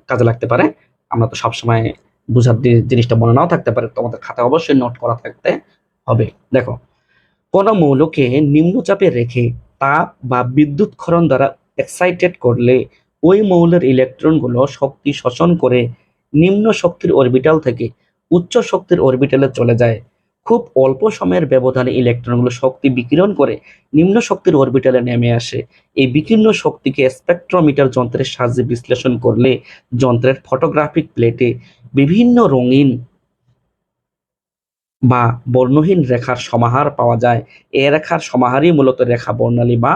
কাজে লাগতে পারে। আমরা তো সবসময় বুঝার জিনিসটা মনে নাও থাকতে পারে, তোমাদের খাতায় অবশ্যই নোট করা থাকতে হবে। দেখো, কোন মৌলকে নিম্নচাপে রেখে তাপ বা বিদ্যুৎ ক্ষরণ দ্বারা এক্সাইটেড করলে ওই মৌলের ইলেকট্রনগুলো শক্তি শোষণ করে নিম্ন শক্তির অরবিটাল থেকে উচ্চ শক্তির অরবিটালে চলে যায়। খুব অল্প সময়ের ব্যবধানে ইলেকট্রনগুলো শক্তি বিকিরণ করে নিম্ন শক্তির অরবিটালে নেমে আসে। এই বিকীর্ণ শক্তিকে স্পেকট্রোমিটার যন্ত্রের সাহায্যে বিশ্লেষণ করলে যন্ত্রের ফটোগ্রাফিক প্লেটে বিভিন্ন রঙিন বা বর্ণহীন রেখার সমাহার পাওয়া যায়। এ রেখার সমাহারই মূলত রেখা বর্ণালী বা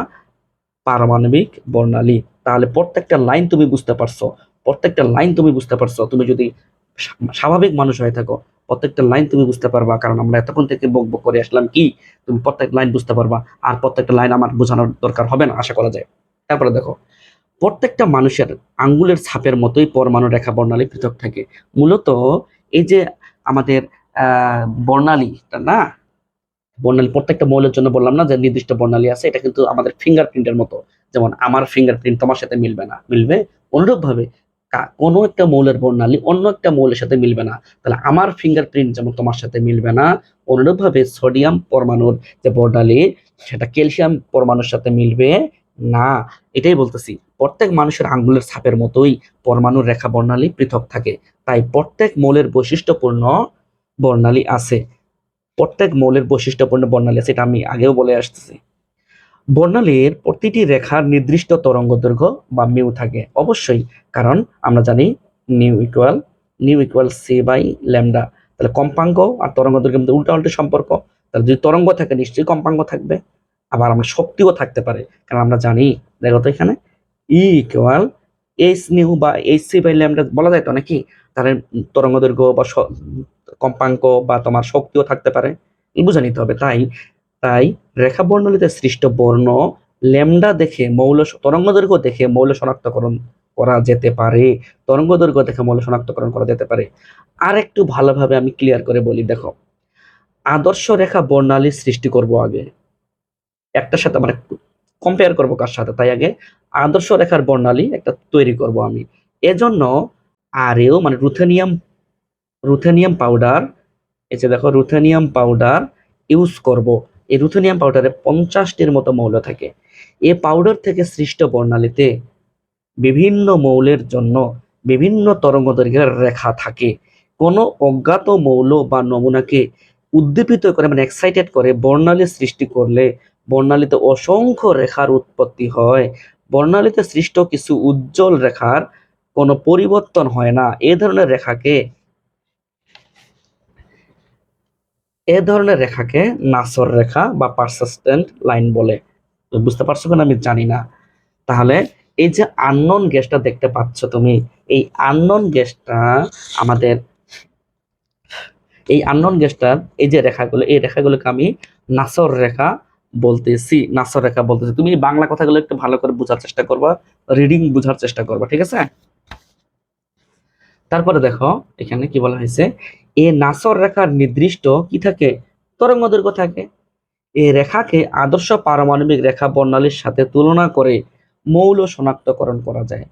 পারমাণবিক বর্ণালী। তাহলে প্রত্যেকটা লাইন তুমি বুঝতে পারছো, প্রত্যেকটা লাইন তুমি বুঝতে পারছো। তুমি যদি স্বাভাবিক মানুষ হয়ে থাকো, প্রত্যেকটা লাইন তুমি বুঝতে পারবা, কারণ আমরা এতক্ষণ থেকে বক বক করে আসলাম কি, তুমি প্রত্যেক লাইন বুঝতে পারবা। আর প্রত্যেকটা লাইন আমার বোঝানোর দরকার হবে না, আশা করা যায়। তারপরে দেখো, প্রত্যেকটা মানুষের আঙ্গুলের ছাপের মতোই পরমাণু রেখা বর্ণালী পৃথক থাকে। মূলত এই যে আমাদের বর্ণালীটা না, বর্ণালী প্রত্যেকটা মৌলের জন্য বললাম না যে নির্দিষ্ট বর্ণালী আছে, এটা কিন্তু আমাদের ফিঙ্গারপ্রিন্টের মতো। যেমন আমার ফিঙ্গারপ্রিন্ট তোমার সাথে মিলবে না, মিলবে? অনুরূপ ভাবে কোনো একটা মৌলের বর্ণালী অন্য একটা মৌলের সাথে মিলবে না। তাহলে আমার ফিঙ্গারপ্রিন্ট যেমন তোমার সাথে মিলবে না, অনুরূপ ভাবে সোডিয়াম পরমাণুর যে বর্ণালী সেটা ক্যালসিয়াম পরমাণুর সাথে মিলবে না। এটাই বলতেছি, প্রত্যেক মানুষের আঙ্গুলের ছাপের মতোই পরমাণুর রেখা বর্ণালী পৃথক থাকে। তাই প্রত্যেক মৌলের বৈশিষ্ট্যপূর্ণ বর্ণালী আছে, প্রত্যেক মৌলের বৈশিষ্ট্যপূর্ণ বর্ণালী আছে, এটা আমি আগেও বলে আসতেছি। বর্ণালীর প্রতিটি রেখার নির্দিষ্ট তরঙ্গদৈর্ঘ্য বা মিউ থাকে অবশ্যই, কারণ আমরা জানি nu equal c by lambda. তাহলে কম্পাঙ্ক আর তরঙ্গদৈর্ঘ্যের মধ্যে উল্টা উল্টো সম্পর্ক। তাহলে যদি তরঙ্গ থাকে নিশ্চয়ই কম্পাঙ্ক থাকবে, আবার আমরা শক্তিও থাকতে পারে, কারণ আমরা জানি, দেখো তো এখানে ই ইকুয়াল এইচ নিউ বা এইচ সি বাই ল্যামডা বলা যায় তো নাকি, তাহলে তরঙ্গ দৈর্ঘ্য বা কম্পাঙ্ক বা তোমার শক্তিও থাকতে পারে, বুঝে নিতে হবে। তাই তাই রেখা বর্ণালীতে সৃষ্ট বর্ণ ল্যামডা দেখে তরঙ্গ দৈর্ঘ্য দেখে মৌল শনাক্তকরণ করা যেতে পারে, তরঙ্গ দৈর্ঘ্য দেখে মৌল শনাক্তকরণ করা যেতে পারে। আর একটু ভালোভাবে আমি ক্লিয়ার করে বলি, দেখো আদর্শ রেখা বর্ণালী সৃষ্টি করব আগে, একটার সাথে মানে কম্পেয়ার করব কার সাথে, তাই আগে আদর্শ রেখার বর্ণালী একটা তৈরি করব আমি। এজন্য আরএও মানে রুথেনিয়াম পাউডার, এই যে দেখো রুথেনিয়াম পাউডার ইউজ করব। এই রুথেনিয়াম পাউডারে 50টির মতো মৌল থাকে। এই পাউডার থেকে সৃষ্ট বর্ণালীতে বিভিন্ন মৌলের জন্য বিভিন্ন তরঙ্গদৈর্ঘ্যের রেখা থাকে। কোনো অজ্ঞাত মৌল বা নমুনাকে উদ্দীপিত করে মানে এক্সাইটেড করে বর্ণালী সৃষ্টি করলে বর্ণালীতে অসংখ্য রেখার উৎপত্তি হয়। বর্ণালীতে সৃষ্ট কিছু উজ্জ্বল রেখার কোনো পরিবর্তন হয় না। এ ধরনের রেখাকে নাসর রেখা বা পারসিস্টেন্ট লাইন বলে। তো বুঝতে পারছো কিনা আমি জানি না। তাহলে এই যে আননোন গ্যাসটা দেখতে পাচ্ছ তুমি, এই আননোন গ্যাসটা আমাদের এই আননোন গ্যাসটার এই যে রেখাগুলো, এই রেখাগুলোকে আমি নাসর রেখা বলতেছি। তুমি বাংলা কথাগুলো একটু ভালো করে বোঝার চেষ্টা করবা, রিডিং বোঝার চেষ্টা করবা, ঠিক আছে? তারপরে দেখো এখানে কি বলা হয়েছে, এ নাসর রেখার নির্দিষ্ট কি থাকে, তরঙ্গ দৈর্ঘ্য থাকে। এই রেখাকে আদর্শ পারমাণবিক রেখা বর্ণালীর সাথে তুলনা করে মৌল শনাক্তকরণ করা যায়।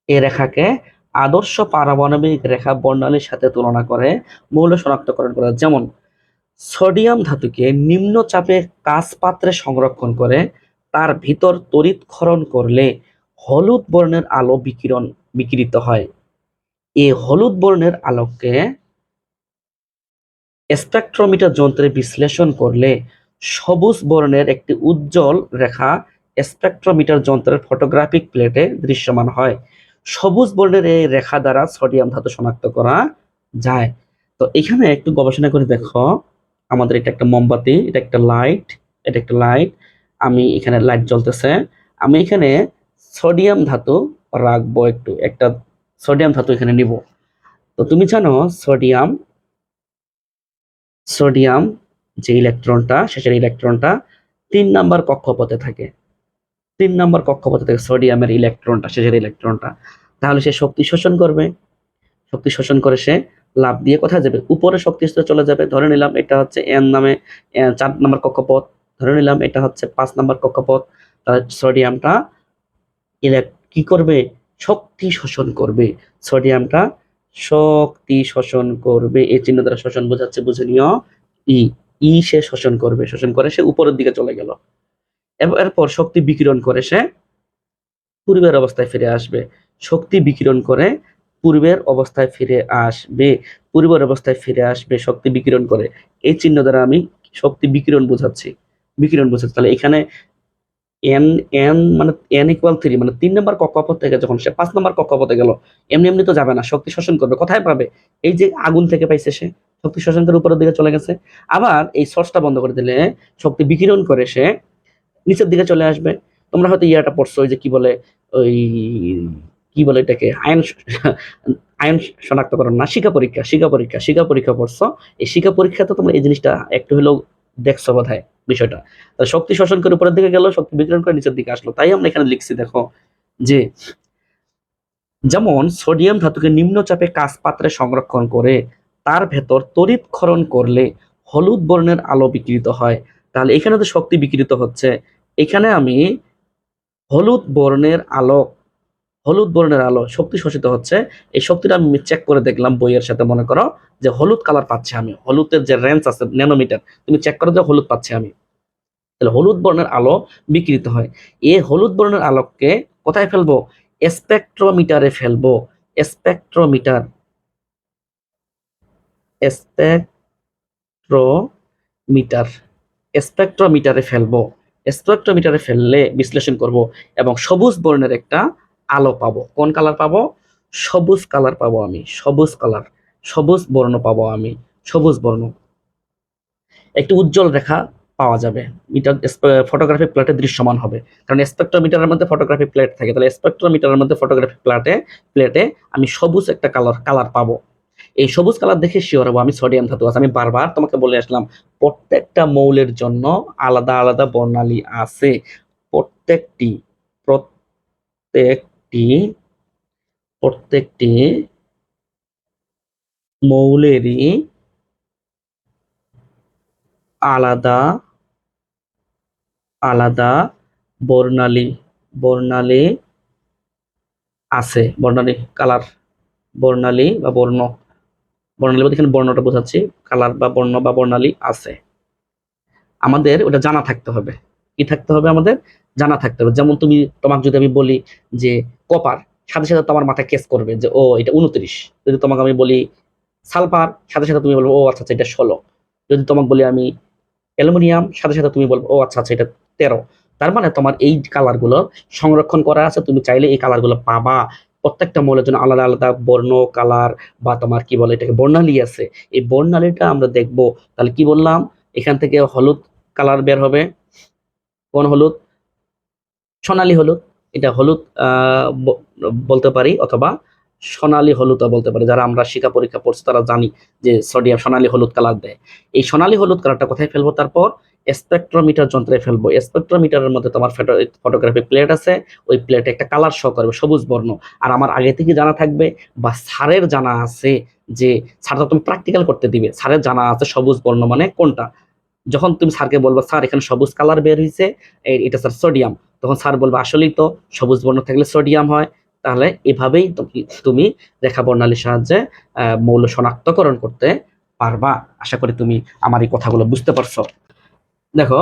এই রেখাকে আদর্শ পারমাণবিক রেখা বর্ণালীর সাথে তুলনা করে মৌল শনাক্তকরণ করা যায়। যেমন সোডিয়াম ধাতুকে নিম্ন চাপে কাঁচ পাত্রে সংরক্ষণ করে তার ভিতর তড়িৎক্ষরণ করলে হলুদ বর্ণের আলো বিকিরিত হয়। এই হলুদ বর্ণের আলোককে স্পেকট্রোমিটার যন্ত্রে বিশ্লেষণ করলে সবুজ বর্ণের একটি উজ্জ্বল রেখা স্পেকট্রোমিটার যন্ত্রের ফটোগ্রাফিক প্লেটে দৃশ্যমান হয়। সবুজ বর্ণের এই রেখা দ্বারা সোডিয়াম ধাতু শনাক্ত করা যায়। তো এখানে একটু গবেষণা করে দেখো, আমাদের এটা একটা মোমবাতি, এটা একটা লাইট, আমি এখানে লাইট জ্বলতেছে, আমি এখানে সোডিয়াম ধাতু রাখবো, একটা সোডিয়াম ধাতু এখানে নিব। তো তুমি জানো সোডিয়াম সোডিয়াম যে ইলেকট্রনটা, শেষের ইলেকট্রনটা 3 নাম্বার কক্ষপথে থাকে। 3 নাম্বার কক্ষপথে থাকে সোডিয়ামের ইলেকট্রনটা, শেষের ইলেকট্রনটা। তাহলে সে শক্তি শোষণ করবে, শক্তি শোষণ করে সে লাফ দিয়ে কোথায় যাবে, উপরে শক্তি স্তরে চলে যাবে। ধরে নিলাম এটা হচ্ছে 4 নাম্বার কক্ষপথ, ধরে নিলাম এটা হচ্ছে 5 নাম্বার কক্ষপথ। তাহলে সোডিয়ামটা কি করবে, শক্তি শোষণ করবে। সোডিয়ামটা শক্তি শোষণ করবে, এই চিহ্ন দ্বারা শোষণ বোঝাচ্ছে, বুঝে নিও। ই সে শোষণ করবে, শোষণ করে সে উপরের দিকে চলে গেল। এরপর শক্তি বিকিরণ করে সে পূর্বের অবস্থায় ফিরে আসবে। শক্তি বিকিরণ করে পূর্বের অবস্থায় ফিরে আসবে, শক্তি বিকিরণ করে। এই চিহ্ন দ্বারা আমি শক্তি বিকিরণ বোঝাচ্ছি। তাহলে এখানে এন এন মানে n=3 মানে 3 নাম্বার কক্ষপথ থেকে যখন সে 5 নাম্বার কক্ষপথে গেল, এমনি এমনি তো যাবে না, শক্তি শোষণ করবে। কোথায় পাবে, এই যে আগুন থেকে পাইছে সে, শক্তি শোষণ করে উপরের দিকে চলে গেছে। আবার এই সোর্সটা বন্ধ করে দিলে শক্তি বিকিরণ করে সে নিচের দিকে চলে আসবে। তোমরা হয়তো ইয়াটা পড়ছো, ওই যে ওই কি বলে এটাকে, আয়ন শনাক্তকরণ না, শিখা পরীক্ষা পড়ছো। এই শিখা পরীক্ষাতে তোমরা এই জিনিসটা একটু হলেও দেখছো বোধহয় বিষয়টা। শক্তি শোষণ করে উপরের দিকে গেল, শক্তি বিকিরণ করে নিচের দিকে আসলো। তাই আমরা এখানে লিখছি, দেখো যে যেমন সোডিয়াম ধাতুকে নিম্নচাপে কাঁচ পাত্রে সংরক্ষণ করে তার ভেতর তড়িৎক্ষরণ করলে হলুদ বর্ণের আলো বিকিরিত হয়। তাহলে এখানে তো শক্তি বিকিরিত হচ্ছে, এখানে আমি হলুদ বর্ণের আলো শক্তি শোষিত হচ্ছে। এই শক্তিটা আমি চেক করে দেখলাম বইয়ের সাথে, মনে করো যে হলুদ কালার পাচ্ছি আমি, হলুদের যে রেঞ্জ আছে ন্যানোমিটার, তুমি চেক করো যে হলুদ পাচ্ছি আমি। তাহলে হলুদ বর্ণের আলো বিকৃত হয়। এই হলুদ বর্ণের আলোককে কোথায় ফেলবো, স্পেকট্রোমিটারে ফেলবো। স্পেকট্রোমিটার স্পেকট্রোমিটার স্পেকট্রোমিটারে ফেলবো। স্পেকট্রোমিটারে ফেললে বিশ্লেষণ করব এবং সবুজ বর্ণের একটা আলো পাবো। কোন কালার পাবো, সবুজ কালার পাবো আমি, সবুজ বর্ণ পাবো আমি, সবুজ বর্ণ। একটি উজ্জ্বল রেখা পাওয়া যাবে। মিটার ফটোগ্রাফিক প্লেটে দৃশ্যমান হবে, কারণ স্পেকট্রোমিটারের মধ্যে ফটোগ্রাফিক প্লেট থাকে। তাহলে স্পেকট্রোমিটারের মধ্যে ফটোগ্রাফিক প্লেটে আমি সবুজ একটা কালার পাবো। এই সবুজ কালার দেখে শিওর হবো আমি সোডিয়াম ধাতু আছে। আমি বারবার তোমাকে বলে আসলাম প্রত্যেকটা মৌলের জন্য আলাদা আলাদা বর্ণালী আছে। প্রত্যেকটি প্রত্যেকটি প্রত্যেকটি মৌলেরই আলাদা আলাদা বর্ণালী বর্ণালী আছে। বর্ণালী কালার, বর্ণালী বা বর্ণালী বলতে এখানে বর্ণটা বোঝাচ্ছি, কালার বা বর্ণ বা বর্ণালী আছে। আমাদের ওটা জানা থাকতে হবে। কি থাকতে হবে? আমাদের জানা থাকতে হবে। যেমন তোমাকে যদি আমি বলি যে কপার, সাথে সাথে তোমার মাথায় কেস করবে যে ও এটা 29। যদি তোমাকে আমি বলি সালফার, সাথে সাথে তুমি বলবো ও আচ্ছা আচ্ছা এটা 16। যদি তোমাকে বলি আমি অ্যালুমিনিয়াম, সাথে সাথে তুমি বলবো ও আচ্ছা আচ্ছা এটা 13। তার মানে তোমার এই কালারগুলো সংরক্ষণ করা আছে, তুমি চাইলে এই কালারগুলো পাবা। প্রত্যেকটা মৌলের জন্য আলাদা আলাদা বর্ণ, কালার বা তোমার কি বলে এটাকে বর্ণালী আছে। এই বর্ণালীটা আমরা দেখবো। তাহলে কি বললাম? এখান থেকে হলুদ কালার বের হবে। কোন হলুদ? সোনালী হলুদ। এটা হলুদ বলতে পারি, অথবা সোনালী হলুদও বলতে পারি। যারা আমরা শিক্ষা পরীক্ষা পড়ছি তারা জানি যে সোডিয়াম সোনালী হলুদ কালার দেয়। এই সোনালী হলুদ কালারটা কোথায় ফেলবো? তারপর স্পেকট্রোমিটার যন্ত্রে ফেলবো। স্পেকট্রোমিটারের মধ্যে তোমার ফটোগ্রাফিক প্লেট আছে। ওই প্লেটে একটা কালার শো করবে, সবুজ বর্ণ। আর আমার আগে থেকে জানা থাকবে বা স্যারের জানা আছে যে স্যার তো তুমি প্র্যাকটিক্যাল করতে দিবে, স্যারের জানা আছে সবুজ বর্ণ মানে কোনটা। যখন তুমি স্যারকে বলবো স্যার এখানে সবুজ কালার বের হয়েছে, এটা স্যার সোডিয়াম, তখন স্যার বলবে আসলেই তো সবুজ বর্ণ থাকলে সোডিয়াম হয়। তাহলে এভাবেই তুমি রেখা বর্ণালীর সাহায্যে মৌল শনাক্তকরণ করতে পারবা। আশা করি তুমি আমার এই কথাগুলো বুঝতে পারছো। দেখো,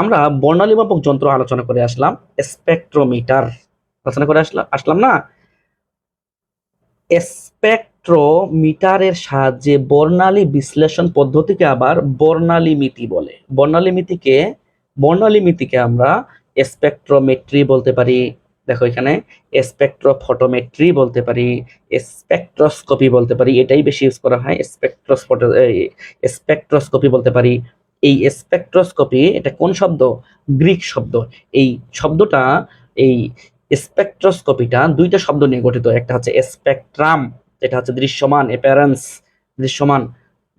আমরা বর্ণালী মাপক যন্ত্র আলোচনা করে আসলাম, স্পেকট্রোমিটার আলোচনা করে আসলাম না। স্পেকট্রোমিটারের সাহায্যে বর্ণালী বিশ্লেষণ পদ্ধতিকে আবার বর্ণালীমিতি বলে। বর্ণালীমিতিকে আমরা স্পেকট্রোমেট্রি বলতে পারি। দেখো এখানে স্পেকট্রোফটোমেট্রি বলতে পারি, স্পেকট্রোস্কোপি বলতে পারি। এটাই বেশি ইউজ করা হয়, স্পেকট্রোস্কোপি বলতে পারি। এই স্পেকট্রোস্কোপি এটা কোন শব্দ? গ্রিক শব্দ। এই শব্দটা, এই স্পেকট্রোস্কোপিটা দুইটা শব্দ নিয়ে গঠিত। একটা হচ্ছে স্পেকট্রাম, যেটা হচ্ছে দৃশ্যমান, অ্যাপিয়ারেন্স, দৃশ্যমান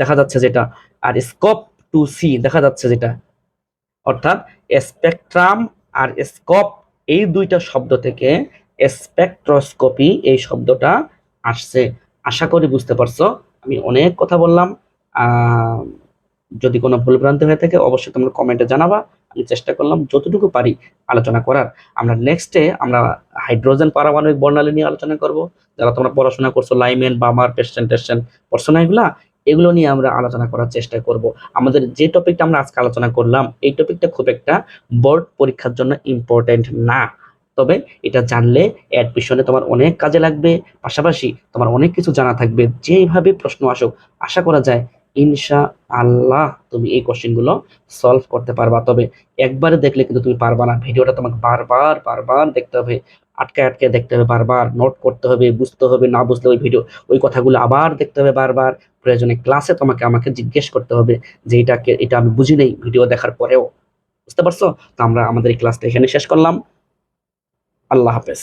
দেখা যাচ্ছে যেটা। আর স্কোপ, টু সি, দেখা যাচ্ছে যেটা। অর্থাৎ স্পেকট্রাম আর স্কোপ এই দুইটা শব্দ থেকে স্পেকট্রোস্কোপি এই শব্দটা আসছে। আশা করি বুঝতে পারছো। আমি অনেক কথা বললাম। আহ যদি কোনো ভুলভ্রান্তি হয়ে থাকে অবশ্যই তোমরা কমেন্টে জানাবা। আমি চেষ্টা করলাম যতটুকু পারি আলোচনা করার। আমরা হাইড্রোজেন পারমাণবিক বর্ণালী নিয়ে আলোচনা করব। যারা তোমরা পড়াশোনা করছো লাইমেন, বামার, পেস্টেন পড়ছো না, এগুলো নিয়ে আমরা আলোচনা করার চেষ্টা করব। আমাদের যে টপিকটা আমরা আজকে আলোচনা করলাম, এই টপিকটা খুব একটা বোর্ড পরীক্ষার জন্য ইম্পর্টেন্ট না। তবে এটা জানলে অ্যাডমিশনে তোমার অনেক কাজে লাগবে। পাশাপাশি তোমার অনেক কিছু জানা থাকবে। যেভাবে প্রশ্ন আসুক, আশা করা যায় ইনশা আল্লাহ তুমি এই কোশ্চেন গুলো সলভ করতে পারবা। তবে একবারে দেখলে কিন্তু তুমি পারবা না। ভিডিওটা তোমাকে বারবার বারবার দেখতে হবে, আটকে আটকে দেখতে হবে, বারবার নোট করতে হবে, বুঝতে হবে। না বুঝলে ওই কথাগুলো আবার দেখতে হবে বারবার। প্রয়োজনে ক্লাসে আমাকে জিজ্ঞেস করতে হবে যে এটা আমি বুঝি নেই ভিডিও দেখার পরেও। বুঝতে পারছো? তো আমরা আমাদের এই ক্লাসটা এখানে শেষ করলাম। আল্লাহ হাফেজ।